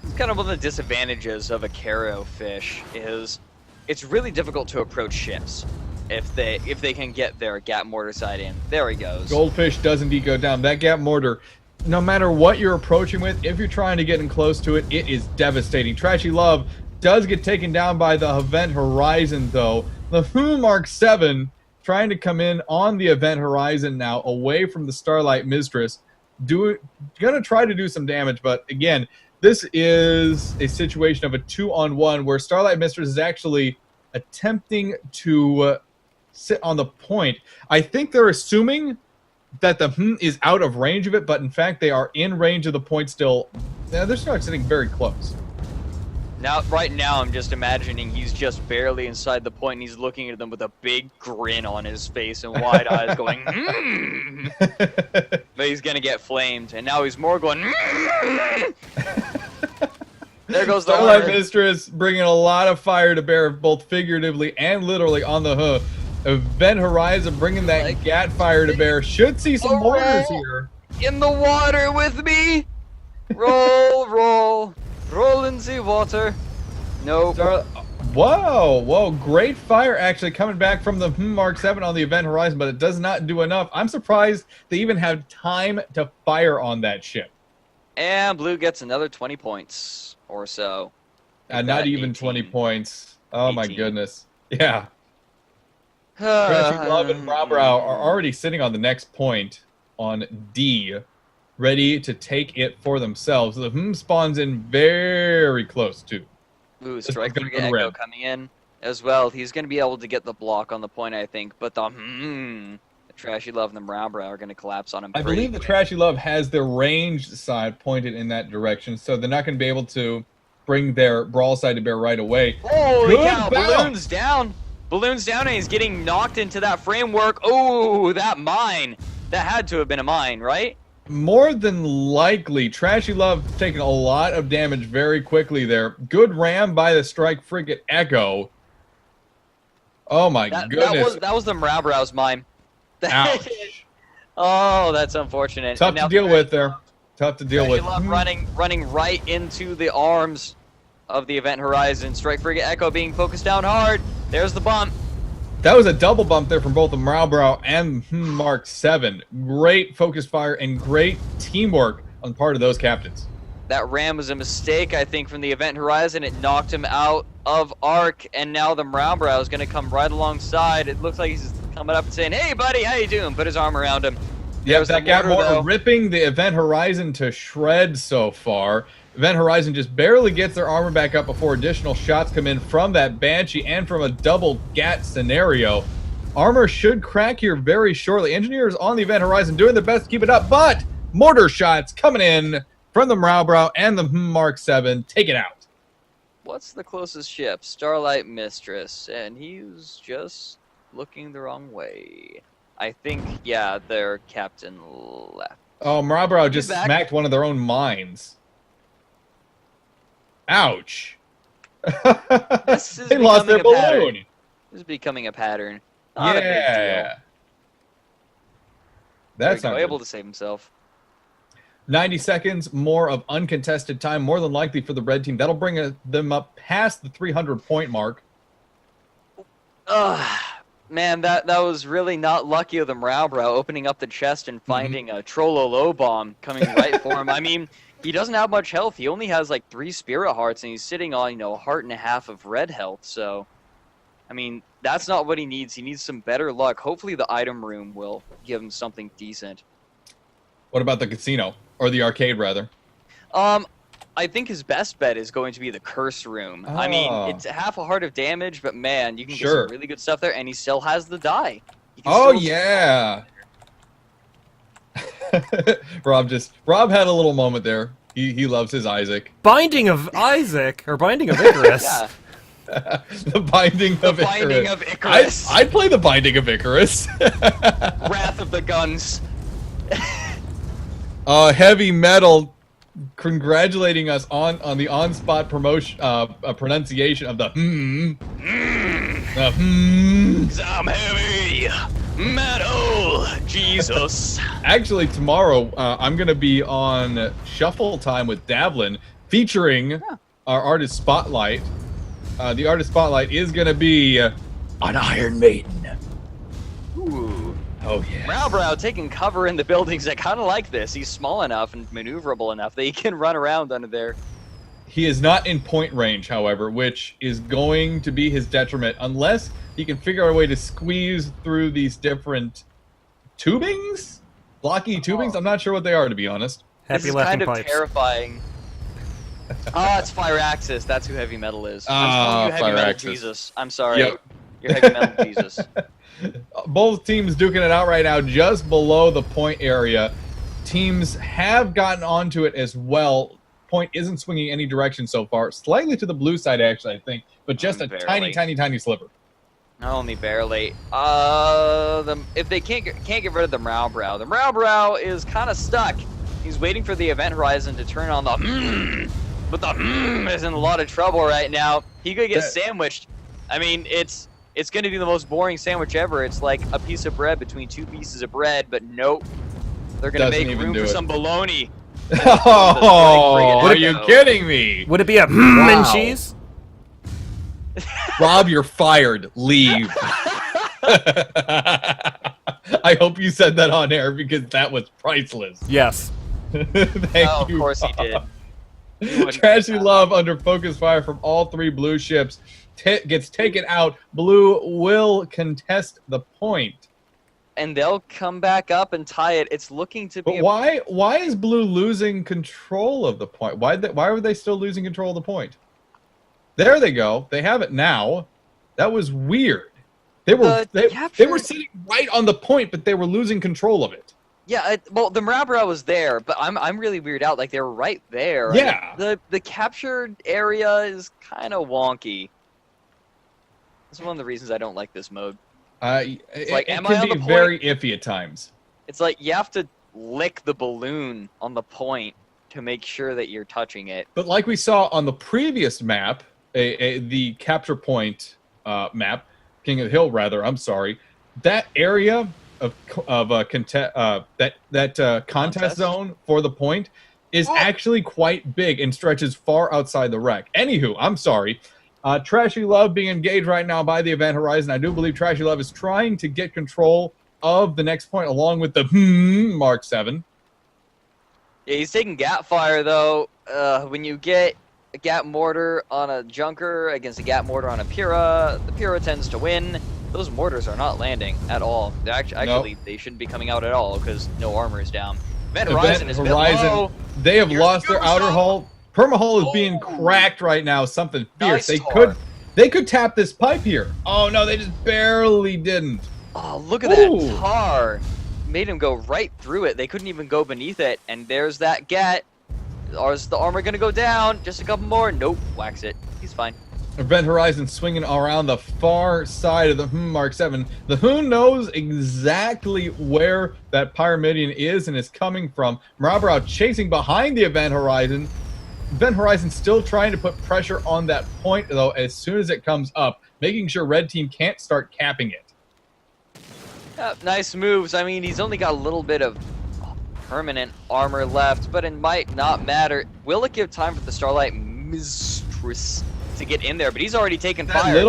It's kind of one of the disadvantages of a Caro fish is it's really difficult to approach ships if they can get their Gap Mortar side in. There he goes. Goldfish does indeed go down. That Gap Mortar, no matter what you're approaching with, if you're trying to get in close to it, it is devastating. Trashy Love does get taken down by the Event Horizon, though. The Mark 7 trying to come in on the Event Horizon now, away from the Starlight Mistress. Gonna try to do some damage, but again, this is a situation of a 2-on-1 where Starlight Mistress is actually attempting to sit on the point. I think they're assuming that the is out of range of it, but in fact they are in range of the point still. They're still sitting very close. Now, right now, I'm just imagining he's just barely inside the point, and he's looking at them with a big grin on his face and wide eyes, going, But he's gonna get flamed, and now he's more going, There goes the Starlight Mistress bringing a lot of fire to bear, both figuratively and literally on the hook. Event Horizon bringing that gat fire to bear. Should see some mortars here. In the water with me. Roll, roll. Roll in the water. No. Whoa, great fire actually coming back from the Mark 7 on the Event Horizon, but it does not do enough. I'm surprised they even have time to fire on that ship. And Blue gets another 20 points or so. Not even 18. 20 points. Oh 18. my goodness. Yeah. Trashy Love and Brow are already sitting on the next point on D, ready to take it for themselves. The spawns in very close too. Ooh, Strike Frigate Echo coming in as well. He's going to be able to get the block on the point, I think. But the Trashy Love and the Brow are going to collapse on him. I believe the Trashy Love has their ranged side pointed in that direction, so they're not going to be able to bring their brawl side to bear right away. Holy cow! Balloon's down. Balloon's down, and he's getting knocked into that framework. Oh, that mine. That had to have been a mine, right? More than likely, Trashy Love taking a lot of damage very quickly there. Good ram by the strike frigate Echo. Oh my goodness. That was the Mrowbrow's mime. Ouch. Oh, that's unfortunate. Tough to deal with there. Tough to deal with. Love running right into the arms of the Event Horizon. Strike frigate Echo being focused down hard. There's the bump. That was a double bump there from both the Mrowbrow and Mark 7. Great focus fire and great teamwork on the part of those captains. That ram was a mistake, I think, from the Event Horizon. It knocked him out of arc, and now the Mrowbrow is going to come right alongside. It looks like he's coming up and saying, "Hey, buddy, how you doing?" Put his arm around him. Yeah, that got more ripping the Event Horizon to shreds so far. Event Horizon just barely gets their armor back up before additional shots come in from that Banshee and from a double GAT scenario. Armor should crack here very shortly. Engineers on the Event Horizon doing their best to keep it up, but mortar shots coming in from the Mrowbrow and the Mark 7. Take it out. What's the closest ship? Starlight Mistress, and he's just looking the wrong way. I think, yeah, their captain left. Oh, Mrowbrow just smacked one of their own mines. Ouch. They lost their balloon. This is becoming a pattern. Not a big deal. That's not able to save himself. 90 seconds more of uncontested time, more than likely for the red team. That'll bring them up past the 300-point mark. Man, that was really not lucky of the Mrowbrow opening up the chest and finding a Trollolo bomb coming right for him. I mean, he doesn't have much health. He only has like 3 spirit hearts, and he's sitting on, a heart and a half of red health. So, I mean, that's not what he needs. He needs some better luck. Hopefully the item room will give him something decent. What about the casino? Or the arcade, rather? I think his best bet is going to be the curse room. I mean, it's half a heart of damage, but man, you can get some really good stuff there, and he still has the die. Oh, yeah. Rob had a little moment there. He loves his Isaac. Binding of Isaac, or Binding of Icarus. Yeah. The Binding of Icarus. I'd play the Binding of Icarus. Wrath of the Guns. Heavy Metal congratulating us on the on-spot promotion pronunciation of the I'm heavy metal, Jesus. Actually, tomorrow I'm going to be on Shuffle Time with Davlin, featuring our artist spotlight. The artist spotlight is going to be an Iron Maiden. Ooh. Oh, yeah. Mrowbrow taking cover in the buildings. I kind of like this. He's small enough and maneuverable enough that he can run around under there. He is not in point range, however, which is going to be his detriment unless he can figure out a way to squeeze through these different tubings? Blocky tubings? I'm not sure what they are, to be honest. This is kind of terrifying. It's Fire Axis. That's who Heavy Metal is. I'm calling you Heavy Metal Jesus. I'm sorry. Yep. You're Heavy Metal Jesus. Both teams duking it out right now just below the point area. Teams have gotten onto it as well. Point isn't swinging any direction so far. Slightly to the blue side, actually, I think. But just a tiny sliver. Only barely. If they can't get rid of the Mrowbrow is kind of stuck. He's waiting for the Event Horizon to turn on the but the is in a lot of trouble right now. He could get sandwiched. I mean, it's going to be the most boring sandwich ever. It's like a piece of bread between 2 pieces of bread, but nope. They're going to make room for some bologna. Oh, are you kidding me? Would it be a and cheese? Rob, you're fired. Leave. I hope you said that on air because that was priceless. Yes. Thank you. Of course he did. Trashy Love under focus fire from all 3 blue ships gets taken out. Blue will contest the point. And they'll come back up and tie it. It's looking to be. But why is Blue losing control of the point? Why were they still losing control of the point? There they go. They have it now. That was weird. They were sitting right on the point, but they were losing control of it. Yeah, well, the Mrowbrow was there, but I'm really weirded out. Like, they were right there. Yeah. The captured area is kind of wonky. That's one of the reasons I don't like this mode. It can be very iffy at times. It's like you have to lick the balloon on the point to make sure that you're touching it. But like we saw on the previous map, the capture point map, King of the Hill rather, I'm sorry, that area of contest zone for the point is actually quite big and stretches far outside the wreck. Anywho, I'm sorry. Trashy Love being engaged right now by the Event Horizon. I do believe Trashy Love is trying to get control of the next point along with the Mark 7. Yeah, he's taking gap fire, though. When you get a gap mortar on a Junker against a gap mortar on a Pyrrha, the Pyrrha tends to win. Those mortars are not landing at all. Actually, they shouldn't be coming out at all because no armor is down. Event Horizon is low. They have lost their outer hull. Permahull is being cracked right now. Something fierce. Nice they could tap this pipe here. Oh no, they just barely didn't. Oh, look at that tar. Made him go right through it. They couldn't even go beneath it. And there's that get. Is the armor gonna go down? Just a couple more. Nope. Wax it. He's fine. Event Horizon swinging around the far side of the Mark 7. The Hoon knows exactly where that Pyramidion is and is coming from. Marabrow chasing behind the Event Horizon. Event Horizon still trying to put pressure on that point, though, as soon as it comes up, making sure Red Team can't start capping it. Nice moves. I mean, he's only got a little bit of permanent armor left, but it might not matter. Will it give time for the Starlight Mistress to get in there? But he's already taken fire. That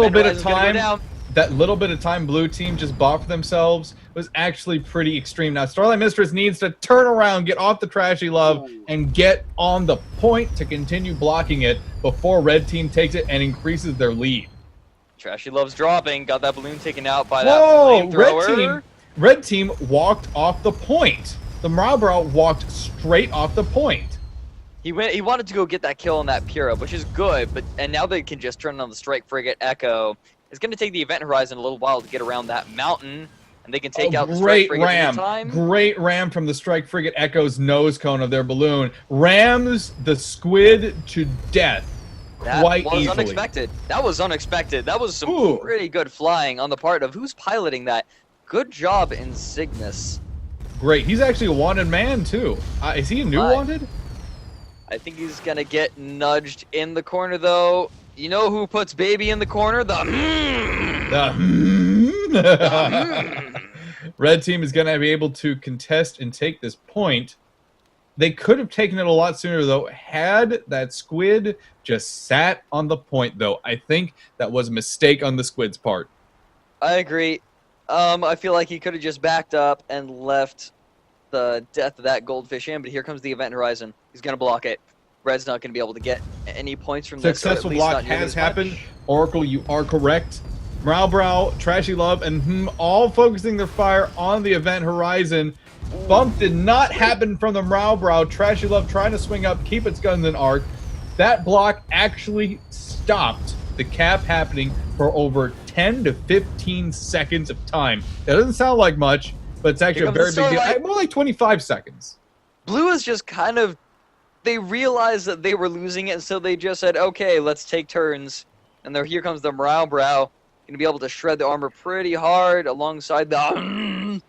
little bit of time Blue Team just bought for themselves was actually pretty extreme. Now, Starlight Mistress needs to turn around, get off the Trashy Love, and get on the point to continue blocking it before Red Team takes it and increases their lead. Trashy Love's dropping. Got that balloon taken out by that flamethrower. Red Team walked off the point. The Marabrow walked straight off the point. He wanted to go get that kill on that Pyrrha, which is good, and now they can just turn on the Strike Frigate Echo. It's going to take the Event Horizon a little while to get around that mountain, and they can take out the Strike Frigate in time. Great ram from the Strike Frigate Echo's nose cone of their balloon. Rams the squid to death. That was unexpected. That was unexpected. That was some pretty good flying on the part of who's piloting that. Good job, Insignis. Great. He's actually a wanted man, too. Is he a new wanted? I think he's going to get nudged in the corner, though. You know who puts baby in the corner? Red Team is going to be able to contest and take this point. They could have taken it a lot sooner, though, had that squid just sat on the point, though. I think that was a mistake on the squid's part. I agree. I feel like he could have just backed up and left the death of that goldfish in, but here comes the Event Horizon. He's going to block it. Red's not going to be able to get any points from this. Successful block has happened. Oracle, you are correct. Marabrow, Trashy Love, and all focusing their fire on the Event Horizon. Bump did not happen from the Marabrow. Trashy Love trying to swing up, keep its guns in arc. That block actually stopped the cap happening for over 10 to 15 seconds of time. That doesn't sound like much, but it's actually a very big deal. More like 25 seconds. Blue is just kind of... They realized that they were losing it, so they just said, okay, let's take turns. And here comes the Marabrow. Going to be able to shred the armor pretty hard alongside the...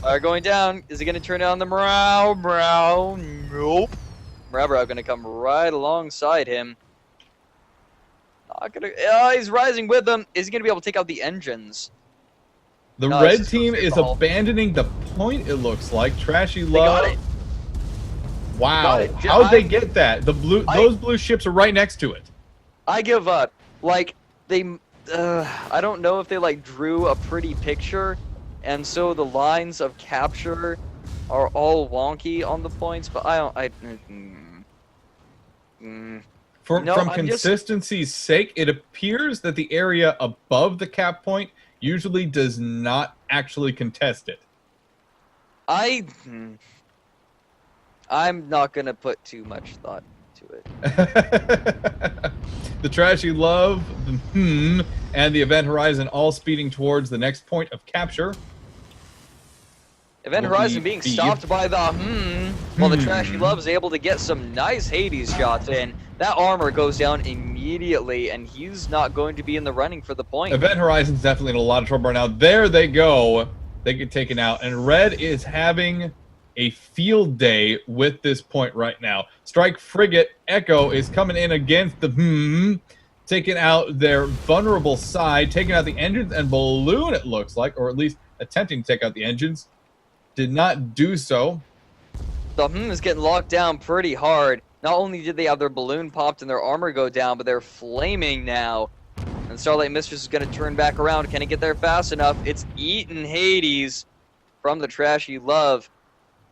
Fire going down. Is he going to turn on the Marabrow? Nope. Marabrow going to come right alongside him. Not gonna. He's rising with them. Is he going to be able to take out the engines? The Red Team is abandoning the point, it looks like. Trashy Love. They got it. Wow. How'd they get that? Those blue ships are right next to it. I give up. Like, I don't know if they, like, drew a pretty picture, and so the lines of capture are all wonky on the points, but From consistency's sake, it appears that the area above the cap point usually does not actually contest it. I'm not gonna put too much thought to it. The Trashy Love, and the Event Horizon all speeding towards the next point of capture. Event Horizon being stopped by the while the Trashy Love is able to get some nice Hades shots in. That armor goes down immediately. immediately, and he's not going to be in the running for the point. Event Horizon's definitely in a lot of trouble right now. There they go. They get taken out, and Red is having a field day with this point right now. Strike Frigate Echo is coming in against the taking out their vulnerable side, taking out the engines and balloon, it looks like, or at least attempting to take out the engines. Did not do so. The is getting locked down pretty hard. Not only did they have their balloon popped and their armor go down, but they're flaming now. And Starlight Mistress is going to turn back around. Can it get there fast enough? It's eaten Hades from the Trashy Love.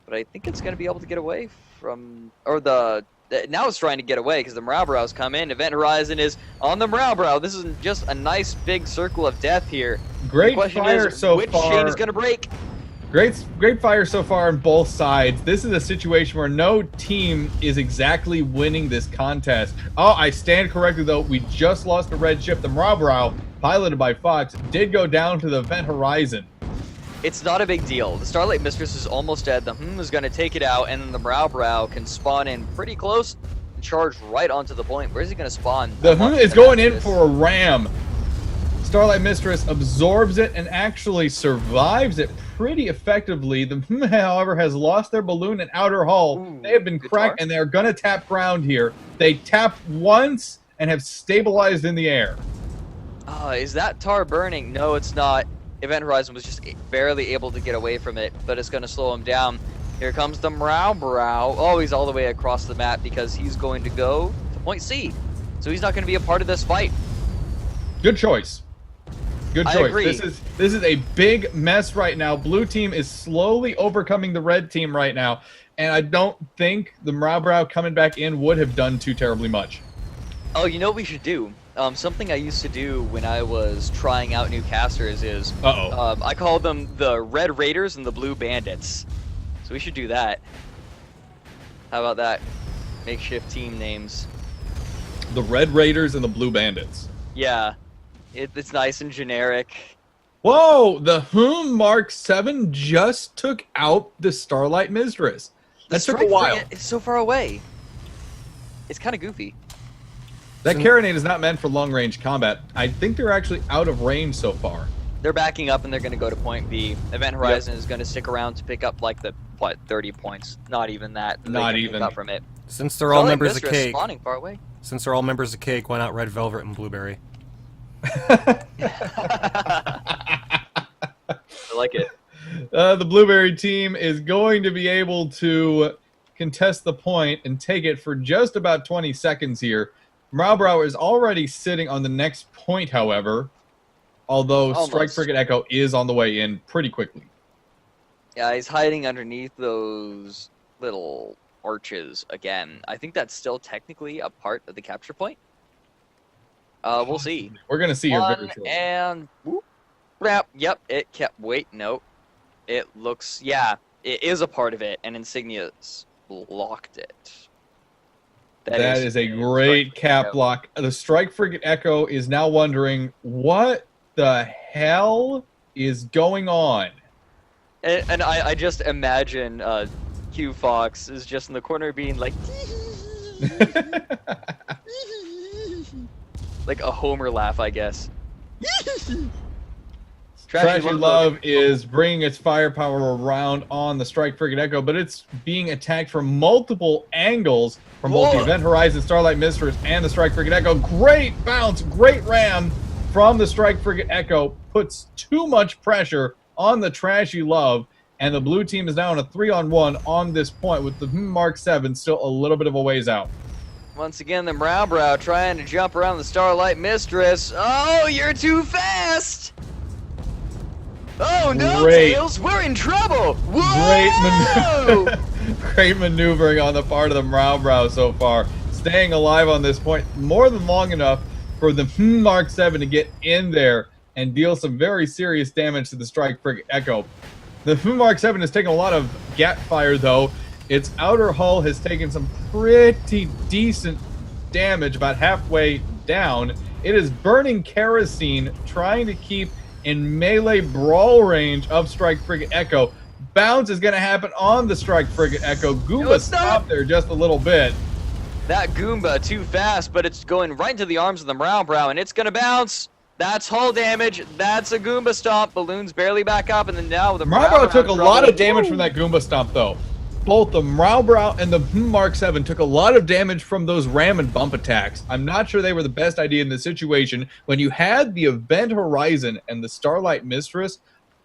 But I think it's going to be able to get away from... Or now it's trying to get away because the Marabrow's come in. Event Horizon is on the Marabrau. This is just a nice big circle of death here. Great fire so far. Which chain is going to break? Great fire so far on both sides. This is a situation where no team is exactly winning this contest. Oh, I stand corrected, though. We just lost a red ship. The Marabrau, piloted by Fox, did go down to the Event Horizon. It's not a big deal. The Starlight Mistress is almost dead. The is going to take it out, and then the Marabrau can spawn in pretty close and charge right onto the point. Where's he going to spawn? The is going in for a ram. Starlight Mistress absorbs it and actually survives it pretty effectively. The however, has lost their balloon and outer hull. Ooh, they have been cracked, and they're going to tap ground here. They tapped once and have stabilized in the air. Is that tar burning? No, it's not. Event Horizon was just barely able to get away from it, but it's going to slow him down. Here comes the Marabrau. Oh, he's all the way across the map because he's going to go to point C. So he's not going to be a part of this fight. Good choice. Good choice. I agree. This is a big mess right now. Blue team is slowly overcoming the red team right now, and I don't think the Marabrau coming back in would have done too terribly much. Oh, you know what we should do? Something I used to do when I was trying out new casters is I call them the Red Raiders and the Blue Bandits. So we should do that. How about that? Makeshift team names. The Red Raiders and the Blue Bandits. Yeah. It's nice and generic. Whoa! The Mark 7 just took out the Starlight Mistress. That took a while. It's so far away. It's kind of goofy. That carronade is not meant for long-range combat. I think they're actually out of range so far. They're backing up and they're going to go to point B. Event Horizon is going to stick around to pick up like 30 points. Not even that. Not even. Up from it. Since they're all members of Cake. Spawning far away. Since they're all members of Cake, why not Red Velvet and Blueberry? I like it. The Blueberry team is going to be able to contest the point and take it for just about 20 seconds here. Marabrau is already sitting on the next point, however, although Strike Frigate Echo is on the way in pretty quickly. Yeah, he's hiding underneath those little arches again. I think that's still technically a part of the capture point. We'll see. We're going to see here very shortly. And whoop, wrap. Yep, it kept. Wait, no. It looks, yeah, it is a part of it, and Insignia's blocked it. That is a great cap block. The Strike Frigate Echo is now wondering, what the hell is going on? And I just imagine Q Fox is just in the corner being like... like a Homer laugh, I guess. Trashy Love is bringing its firepower around on the Strike Frigate Echo, but it's being attacked from multiple angles from both the Event Horizon, Starlight Mistress, and the Strike Frigate Echo. Great bounce, great ram from the Strike Frigate Echo. Puts too much pressure on the Trashy Love, and the blue team is now on a 3-on-1 on this point with the Mark 7 still a little bit of a ways out. Once again, the Marabrau trying to jump around the Starlight Mistress. Oh, you're too fast! Oh no, Tails, we're in trouble! Whoa! Great maneuvering on the part of the Marabrau so far. Staying alive on this point more than long enough for the Mark 7 to get in there and deal some very serious damage to the Strike Frigate Echo. The Mark 7 has taken a lot of gap fire, though. Its outer hull has taken some pretty decent damage about halfway down. It is burning kerosene, trying to keep in melee brawl range of Strike Frigate Echo. Bounce is going to happen on the Strike Frigate Echo. Goomba stopped there just a little bit. That Goomba too fast, but it's going right into the arms of the Brow, and it's gonna bounce. That's hull damage. That's a Goomba stomp. Balloon's barely back up, and then now the Brow took a lot of damage from that Goomba stomp, though. Both the Brow and the Mark 7 took a lot of damage from those ram and bump attacks. I'm not sure they were the best idea in this situation when you had the Event Horizon and the Starlight Mistress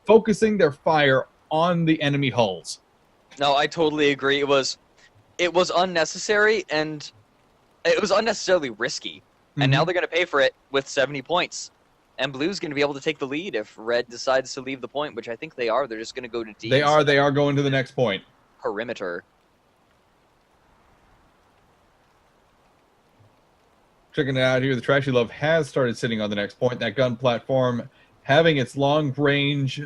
focusing their fire on the enemy hulls. No, I totally agree. It was unnecessary, and it was unnecessarily risky. And now they're going to pay for it with 70 points. And Blue's going to be able to take the lead if Red decides to leave the point, which I think they are. They're just going to go to D. They are going to the next point. Perimeter. Checking it out here, the Trashy Love has started sitting on the next point. That gun platform having its long-range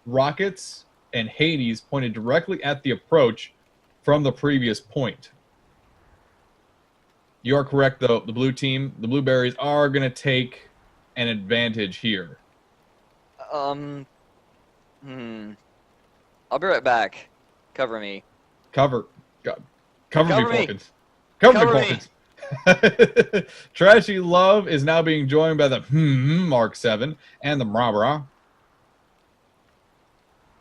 rockets and Hades pointed directly at the approach from the previous point. You are correct, though. The blue team, the Blueberries, are going to take an advantage here. I'll be right back. Cover me. Cover me, me. Falcons. Cover me, Falcons. Trashy Love is now being joined by the Mark 7 and the Brabra.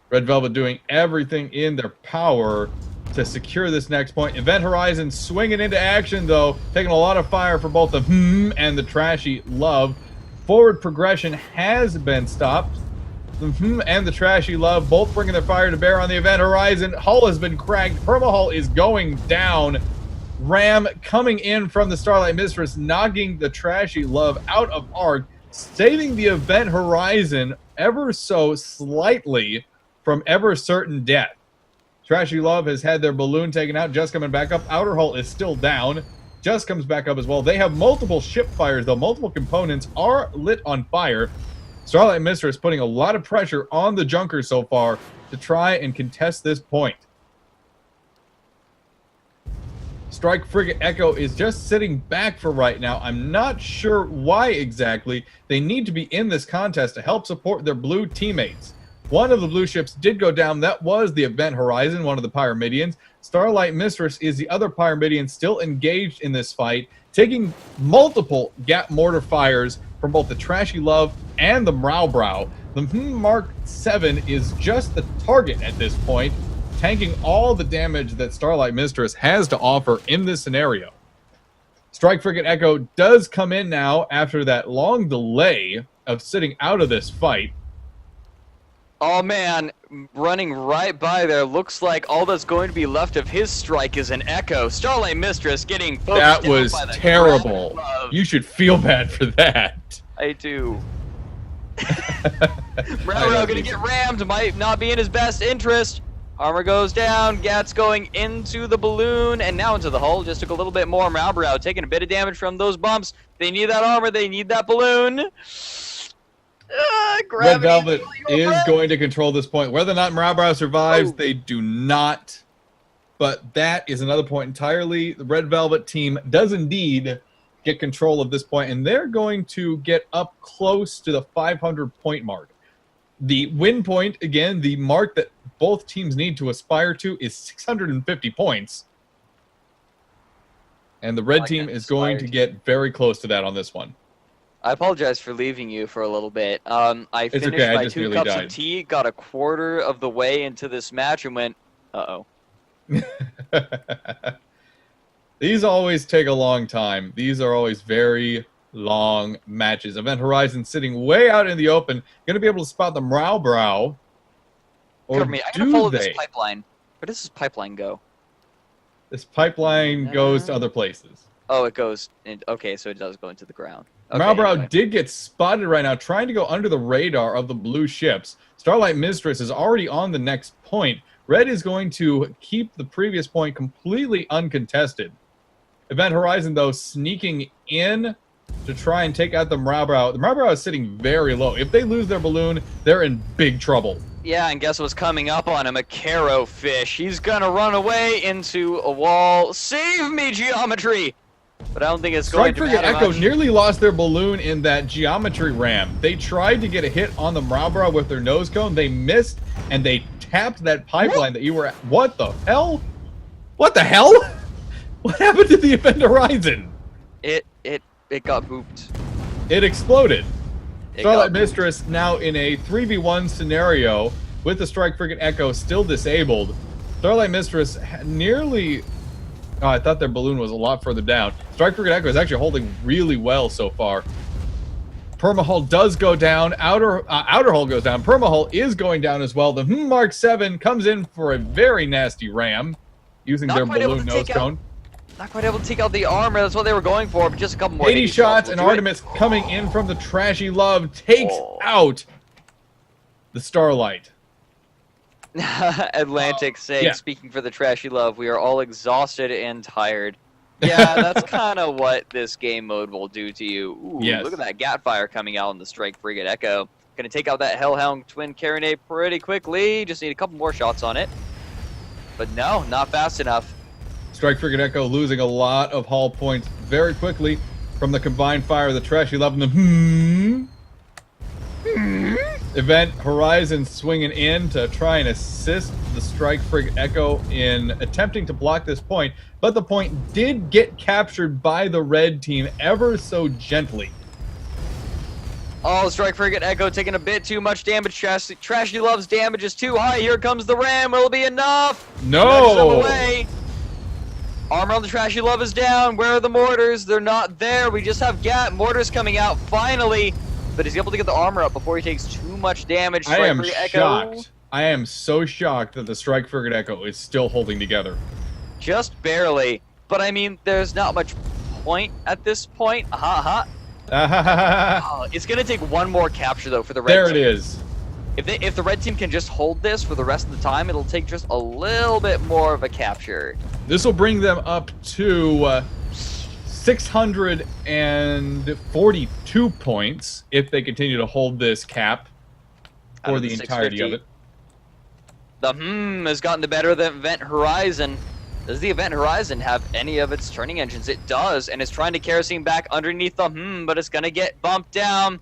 Red Velvet doing everything in their power to secure this next point. Event Horizon swinging into action, though, taking a lot of fire for both the and the Trashy Love. Forward progression has been stopped. The and the Trashy Love both bringing their fire to bear on the Event Horizon. Hull has been cracked. Perma Hull is going down. Ram coming in from the Starlight Mistress, knocking the Trashy Love out of arc, saving the Event Horizon ever so slightly from ever certain death. Trashy Love has had their balloon taken out, just coming back up. Outer hull is still down, just comes back up as well. They have multiple ship fires, though. Multiple components are lit on fire. Starlight Mistress putting a lot of pressure on the Junkers so far to try and contest this point. Strike Frigate Echo is just sitting back for right now. I'm not sure why exactly. They need to be in this contest to help support their blue teammates. One of the blue ships did go down. That was the Event Horizon, one of the Pyramidians. Starlight Mistress is the other Pyramidian still engaged in this fight, taking multiple gap mortar fires from both the Trashy Love and the Brow. The Mark 7 is just the target at this point, tanking all the damage that Starlight Mistress has to offer in this scenario. Strike Frigate Echo does come in now after that long delay of sitting out of this fight. Oh man, running right by there. Looks like all that's going to be left of his strike is an Echo. Starlight Mistress getting focused. That was terrible. You should feel bad for that. I do. Brow gonna get rammed. Might not be in his best interest. Armor goes down. Gat's going into the balloon and now into the hull. Just took a little bit more. Brow taking a bit of damage from those bumps. They need that armor. They need that balloon. Red Velvet is going to control this point. Whether or not Brow survives, they do not. But that is another point entirely. The Red Velvet team does indeed get control of this point, and they're going to get up close to the 500-point mark. The win point, again, the mark that both teams need to aspire to is 650 points. And the red team is going to get very close to that on this one. I apologize for leaving you for a little bit. I finished my 2 cups of tea, got a quarter of the way into this match, and went, uh-oh. These always take a long time. These are always very long matches. Event Horizon sitting way out in the open, going to be able to spot the Brow. Or me. I'm going to follow this pipeline. Where does this pipeline go? This pipeline goes to other places. Oh, it goes in, okay, so it does go into the ground. Okay, Brow did get spotted right now, trying to go under the radar of the blue ships. Starlight Mistress is already on the next point. Red is going to keep the previous point completely uncontested. Event Horizon, though, sneaking in to try and take out the Brow. The Brow is sitting very low. If they lose their balloon, they're in big trouble. Yeah, and guess what's coming up on him? A Caro fish. He's going to run away into a wall. Save me, geometry! But I don't think it's going to matter much. Echo nearly lost their balloon in that geometry ram. They tried to get a hit on the Brow with their nose cone. They missed, and they tapped that pipeline that you were at. What the hell? What the hell? What happened to the Event Horizon? It got booped. It exploded. It Starlight got Mistress now in a 3v1 scenario with the Strike Frigate Echo still disabled. Starlight Mistress nearly... Oh, I thought their balloon was a lot further down. Strike Frigate Echo is actually holding really well so far. Permahull does go down. Outer hull goes down. Permahull is going down as well. The Mark 7 comes in for a very nasty ram using Not their quite able balloon to nose take out- cone. Not quite able to take out the armor. That's what they were going for, but just a couple more 80 shots, will and do it. Artemis coming in from the Trashy Love takes out the Starlight. Atlantic saying, yeah. speaking for the Trashy Love, we are all exhausted and tired. Yeah, that's kind of what this game mode will do to you. Ooh, Yes. Look at that Gat Fire coming out on the Strike Frigate Echo. Gonna take out that Hellhound Twin Carronade pretty quickly. Just need a couple more shots on it. But no, not fast enough. Strike Frigate Echo losing a lot of hull points very quickly from the combined fire of the Trashy Love and the Event Horizon swinging in to try and assist the Strike Frigate Echo in attempting to block this point, but the point did get captured by the red team ever so gently. Oh, Strike Frigate Echo taking a bit too much damage. Trashy Love's damage is too high. Here comes the ram. Will it be enough? Nudges him No! away. Armor on the Trashy Love is down. Where are the mortars? They're not there. We just have Gat. Mortars coming out finally. But he's able to get the armor up before he takes too much damage. I am shocked. I am so shocked that the Strike Frigate Echo is still holding together. Just barely. But I mean, there's not much point at this point. Oh, it's going to take one more capture, though, for the red There team. it is. If the red team can just hold this for the rest of the time, it'll take just a little bit more of a capture. This will bring them up to 642 points if they continue to hold this cap Out for of the entirety of it. The has gotten the better of the Event Horizon. Does the Event Horizon have any of its turning engines? It does, and it's trying to kerosene back underneath the but it's going to get bumped down.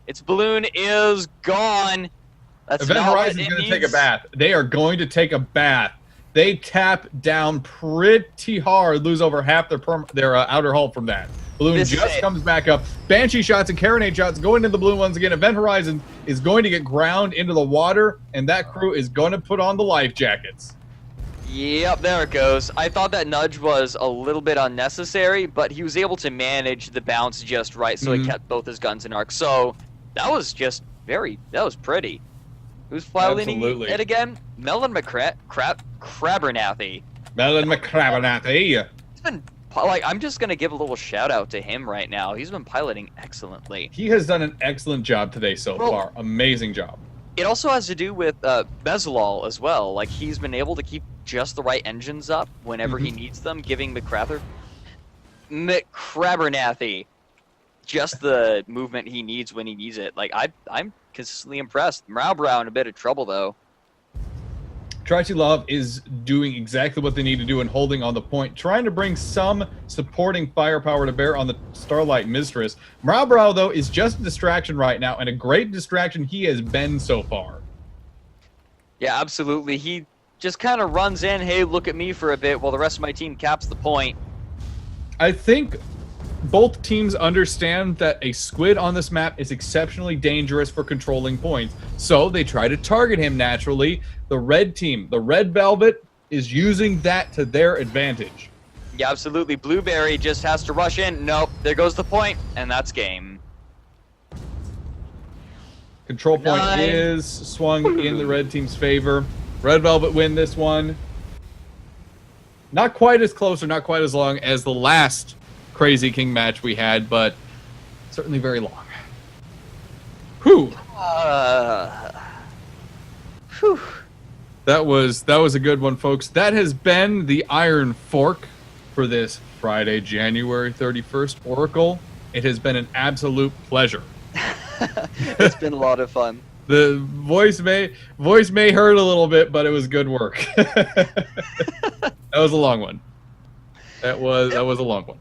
Its balloon is gone. That's Event not what Horizon is it going to take a needs. bath. They are going to take a bath. They tap down pretty hard, lose over half their outer hull from that. Balloon This is just it. comes back up. Banshee shots and Carronade shots go into the balloon once again. Event Horizon is going to get ground into the water, and that crew is going to put on the life jackets. Yep, there it goes. I thought that nudge was a little bit unnecessary, but he was able to manage the bounce just right, so he kept both his guns in arc. So that was just that was pretty. Who's piloting Absolutely. it again? Melon Crabernathy. Melon McCrabbanathi. He's been I'm just gonna give a little shout out to him right now. He's been piloting excellently. He has done an excellent job today so far. Amazing job. It also has to do with Bezalal as well. Like, he's been able to keep just the right engines up whenever he needs them, giving McCrabbernathy just the movement he needs when he needs it. Like, I'm consistently impressed. Morale in a bit of trouble, though. Trashy Love is doing exactly what they need to do and holding on the point, trying to bring some supporting firepower to bear on the Starlight Mistress. Morale, though, is just a distraction right now, and a great distraction he has been so far. Yeah, absolutely. He just kind of runs in, hey, look at me for a bit, while the rest of my team caps the point. I think both teams understand that a squid on this map is exceptionally dangerous for controlling points, so they try to target him naturally. The red team, the Red Velvet, is using that to their advantage. Yeah, absolutely. Blueberry just has to rush in. Nope, there goes the point, and that's game. Control point is swung in the red team's favor. Red Velvet win this one. Not quite as close or not quite as long as the last Crazy King match we had, but certainly very long. Whew. Whew. That was a good one, folks. That has been the Iron Fork for this Friday, January 31st Oracle. It has been an absolute pleasure. It's been a lot of fun. The voice may hurt a little bit, but it was good work. That was a long one. That was a long one.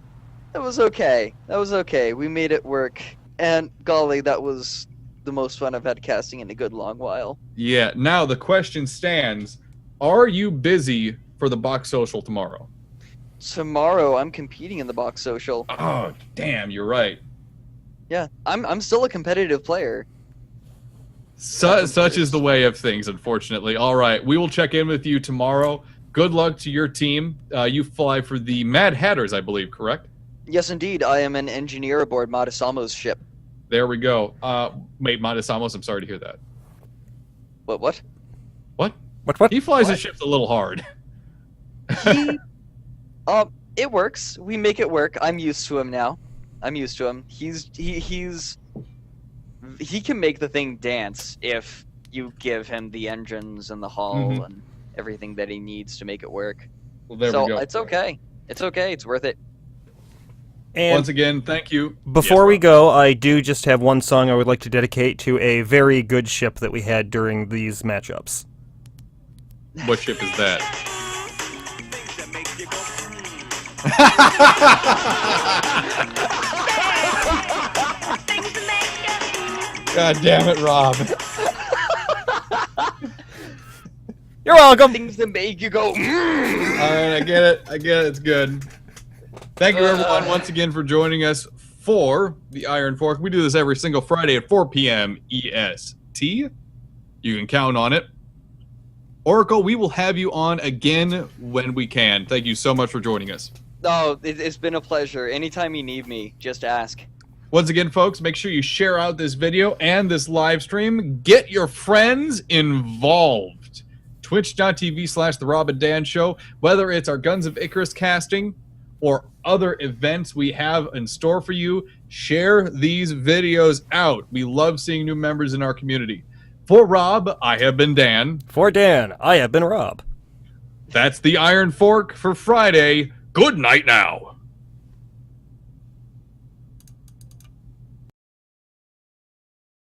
That was okay. That was okay. We made it work. And golly, that was the most fun I've had casting in a good long while. Yeah. Now the question stands: are you busy for the box social tomorrow? tomorrow I'm competing in the box social. Oh, damn, you're right. Yeah, I'm still a competitive player. Such is the way of things, unfortunately. All right, we will check in with you tomorrow. Good luck to your team. You fly for the Mad Hatters, I believe, correct? Yes, indeed. I am an engineer aboard Matasamo's ship. There we go. Mate, Montesamos, I'm sorry to hear that. What? What? What? He flies What? his ships a little hard. He, it works. We make it work. I'm used to him now. I'm used to him. He can make the thing dance if you give him the engines and the hull and everything that he needs to make it work. Well, there we So go. it's okay. It's okay. It's worth it. And Once again, thank you. before Yes, we Rob. go, I do just have one song I would like to dedicate to a very good ship that we had during these matchups. What ship is that? God damn it, Rob. You're welcome! Things that make you go. All right, I get it. It's good. Thank you, everyone, once again for joining us for the Iron Fork. We do this every single Friday at 4 p.m. EST. You can count on it. Oracle, we will have you on again when we can. Thank you so much for joining us. No, it's been a pleasure. Anytime you need me, just ask. Once again, folks, make sure you share out this video and this live stream. Get your friends involved. Twitch.tv/The Rob and Dan Show. Whether it's our Guns of Icarus casting or other events we have in store for you, share these videos out. We love seeing new members in our community. For Rob, I have been Dan. For Dan, I have been Rob. That's the Iron Fork for Friday. Good night now.